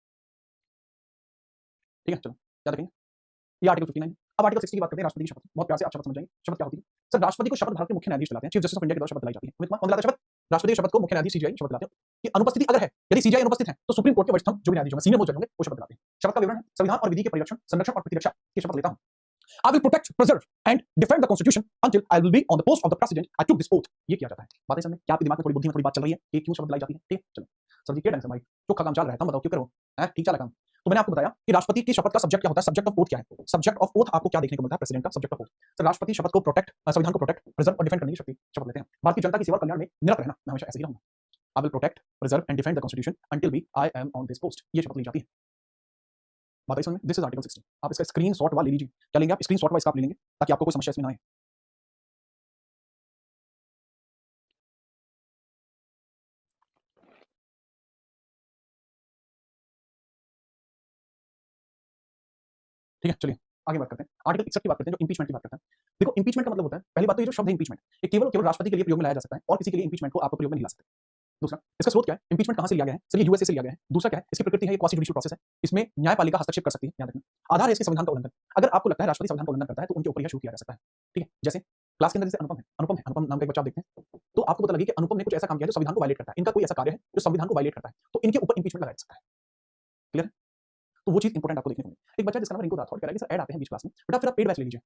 ठीक है, चलो क्या देखेंगे, ये आर्टिकल 59। अब आर्टिकल 60 की बात करते हैं, राष्ट्रपति की शपथ। बहुत प्यार से आप शपथ समझ जाएंगे। शपथ क्या होती है सर, राष्ट्रपति को शपथ भारत के मुख्य न्यायाधीश दिलाते हैं, चीफ जस्टिस ऑफ इंडिया के द्वारा शपथ दिलाई जाती है। कौन दिलाता है शपथ, राष्ट्रपति की शपथ को मुख्य न्यायाधीश सीजीआई शपथ दिलाते हैं। कि अनुपस्थिति अगर है, यदि सीजीआई अनुपस्थित है तो सुप्रीम कोर्ट के वरिष्ठतम जो भी न्यायाधीश होंगे, सीनियर मोस्ट जज होंगे, वो शपथ दिलाते हैं। शपथ का विवरण है, संविधान और विधि के परिरक्षण, संरक्षण और प्रतिरक्षा की शपथ लेता हूं। I will protect, preserve and defend the constitution until I will be on the post of the president. I took this oath. ये किया जाता है। बातें समझ में, क्या आपके दिमाग में थोड़ी बुद्धि में थोड़ी बात चल रही है कि क्यों शपथ दिलाई जाती है? ठीक है, चलो सर जी क्या ढंग से भाई चोखा काम चल रहा है, तुम बताओ क्यों करो है, ठीक चला काम। तो मैंने आपको बताया कि राष्ट्रपति की शपथ का सब्जेक्ट क्या होता है, सब्जेक्ट ऑफ ओथ क्या है। सब्जेक्ट ऑफ ओथ आपको क्या देखने को मिलता है, प्रेसिडेंट का सब्जेक्ट ऑफ ओथ। तो राष्ट्रपति शपथ को प्रोटेक्ट, संविधान को प्रोटेक्ट, प्रिजर्व और डिफेंड करने की शपथ लेते हैं। भारत की जनता की सेवा कल्याण में निरत रहना, मैं हमेशा ऐसे ही रहूंगा। I will protect, preserve and defend the constitution until be I am on this post, ये शपथ ली जाती है। बात समझ में, दिस इज आर्टिकल 60। आप इसका स्क्रीनशॉट ले लीजिए। क्या लेंगे आप, स्क्रीनशॉट इसका आप ले लेंगे ताकि आपको कोई समस्या इसमें ना आए। ठीक है, चलिए आगे बात करते हैं। आर्टिकल 61 की बात करते हैं, जो इंपीचमेंट की बात करते हैं। देखो इंपीचमेंट का मतलब होता है, पहली बात तो ये जो शब्द है इंपीचमेंट, ये केवल केवल राष्ट्रपति के लिए प्रयोग में लाया जा सकता है और किसी के लिए इंपीचमेंट को आप प्रयोग में नहीं ला सकते। दूसरा, इसका स्रोत क्या है, इंपीचमेंट कहां से लिया गया है, सर ये यूएसए से लिया गया है। दूसरा क्या है, इसकी प्रकृति है, ये क्वासी जुडिशियल प्रोसेस है, इसमें न्यायपालिका हस्तक्षेप कर सकती है, याद रखना। आधार है इसके संविधान का उल्लंघन। अगर आपको लगता है राष्ट्रपति संविधान का उल्लंघन करता है तो उनके ऊपर यह शुरू किया जा सकता है। ठीक है, जैसे क्लास के अंदर जैसे अनुपम नाम का एक बच्चा आप देखते हैं, तो आपको पता लगे कि अनुपम ने कुछ ऐसा काम किया जो संविधान को वायलेट करता है, इनका कोई ऐसा कार्य है जो संविधान को वायलेट करता है, तो इनके ऊपर इंपीचमेंट लगाया जा सकता है। क्लियर है, तो वो चीज इंपॉर्टेंट आपको देखने को मिलेगी। एक बच्चा जिसका नाम रिंकू राठौड़ कह रहा है कि सर ऐड आते हैं बीच क्लास में, बेटा फिर आप पेड बैच ले लीजिए,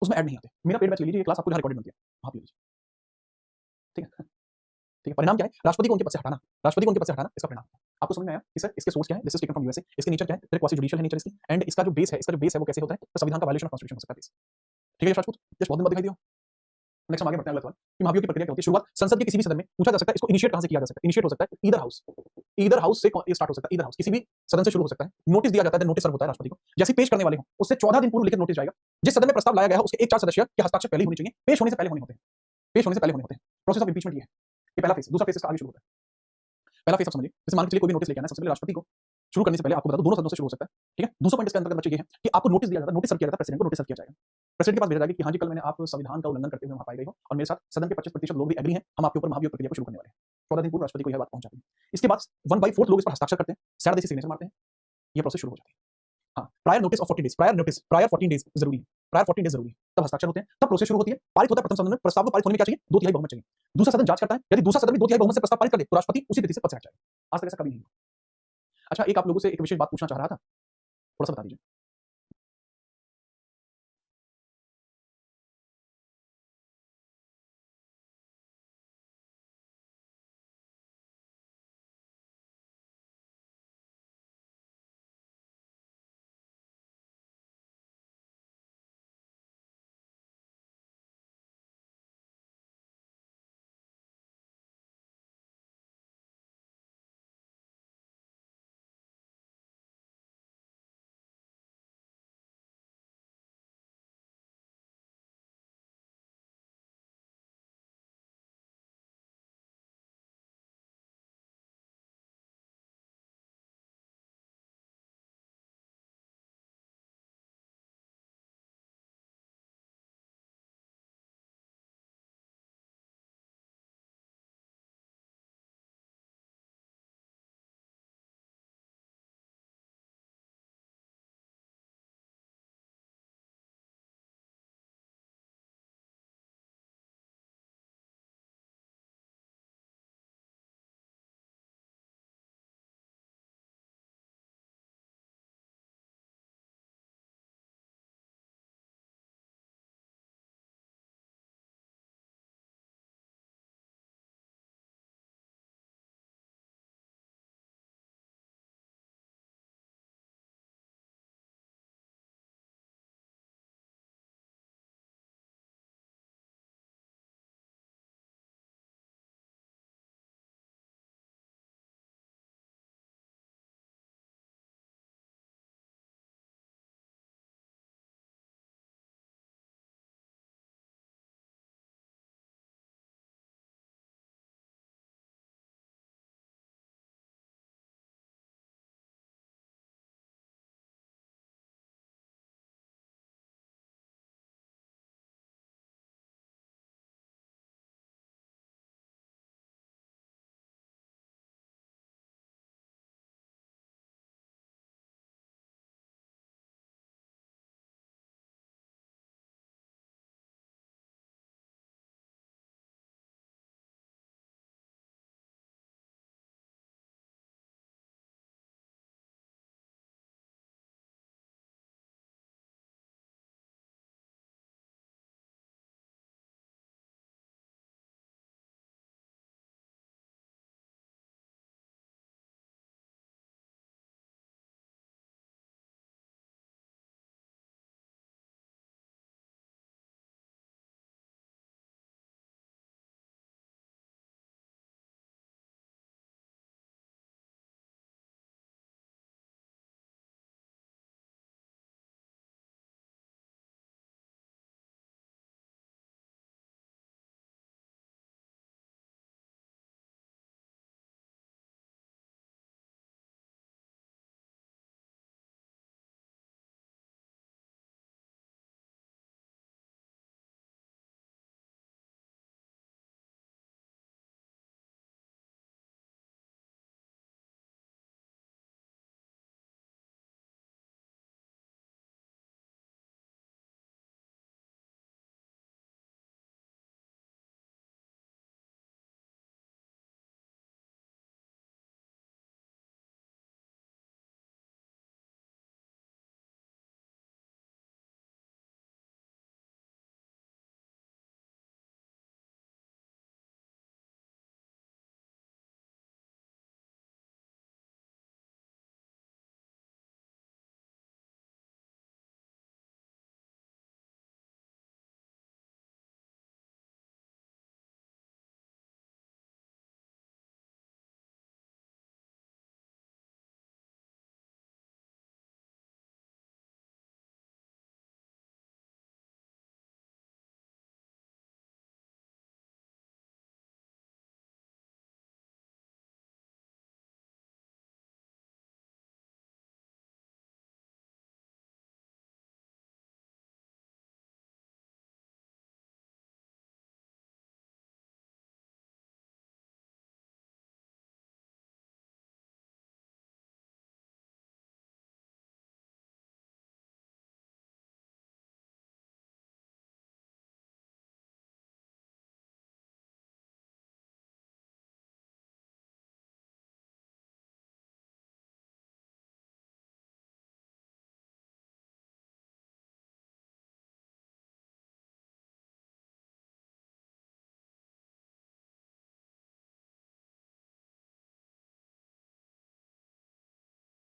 उसमें ऐड नहीं आते। मेरा पेड बैच ले लीजिए, ये क्लास आपको रिकॉर्डेड बनती है, आप ले लीजिए। ठीक है, ठीक है, परिणाम क्या है, राष्ट्रपति को उनके पद से हटाना, राष्ट्रपति को उनके पद से हटाना, इसका परिणाम आपको समझ में आया कि सर इसके सोर्स क्या है, this is taken from USA, इसके नेचर क्या है, फिर क्वासी जुडिशियल है नेचर इसकी, एंड इसका जो बेस है वो कैसे होता है, तो संविधान का वायलेशन ऑफ कॉन्स्टिट्यूशन हो सकता है बेस। ठीक है राजपूत, जस्ट बहुत दिन बाद दिखाई दिया। नेक्स्ट हम आगे बढ़ते हैं, अगला सवाल कि महाभियोग की प्रक्रिया क्या होती है। शुरुआत संसद के किसी भी सदन में पूछा जा सकता है, इसको इनिशिएट कहां से किया जा सकता है, इनिशिएट हो सकता है ईदर हाउस से स्टार्ट हो सकता है, ईदर हाउस किसी भी सदन से शुरू हो सकता है। नोटिस दिया जाता है, नोटिस सर्व होता है राष्ट्रपति को, जैसे पेश करने वाले हो उससे 14 दिन पूर्व लिखित नोटिस जाएगा। जिस सदन में प्रस्ताव लाया गया है उसके 1/4 सदस्य के हस्ताक्षर पहले ही होने चाहिए, पेश होने से पहले होने होते हैं, पेश होने से पहले होने होते हैं। प्रोसेस ऑफ इंपीचमेंट ये है, ये पहला फेज। दूसरा फेज इसका आगे शुरू होता है। पहला फेज आप समझिए, जैसे मान के चलिए कोई भी नोटिस लेके आना है, सबसे पहले राष्ट्रपति को शुरू करने से पहले आपको बता दो दोनों सदनों से शुरू हो सकता है। ठीक है, दूसरा पॉइंट इसके अंतर्गत बच्चे ये है कि आपको नोटिस दिया जाता है, नोटिस सर्व किया जाता है, प्रेसिडेंट को नोटिस सर्व किया जाएगा। प्रेसिडेंट के पास भेजा जाएगा कि हाँ जी कल मैंने आप संविधान का उल्लंघन करते हुए वहां पाए गए हो और मेरे साथ सदन के 25% लोग भी एग्री हैं, हम आपके ऊपर महाभियोग प्रक्रिया को शुरू करने वाले हैं। 14 दिन पूर्व राष्ट्रपति को यह बात पहुंचाती है। इसके बाद 1/4 लोग इस पर हस्ताक्षर करते हैं, सैड देसी सिग्नेचर मारते हैं, ये प्रोसेस शुरू हो जाती है। हाँ, prior notice of 40 days, prior 14 days जरूरी है, प्रायर 14 डेज जरूरी है, तब हस्ताक्षर होते हैं, तब प्रोसेस शुरू होती है। पारित होता है प्रथम सदन में, प्रस्ताव को पारित होने में क्या चाहिए, 2/3 बहुमत चाहिए। दूसरा सदन जांच करता है, यदि दूसरा सदन में 2/3 बहुमत से प्रस्ताव पारित कर दे तो राष्ट्रपति उसी तिथि से पद से हट जाएगा। आज तक ऐसा कभी नहीं हुआ। अच्छा, एक आप लोगों से एक विशेष बात पूछना चाह रहा था, थोड़ा सा बता दीजिए।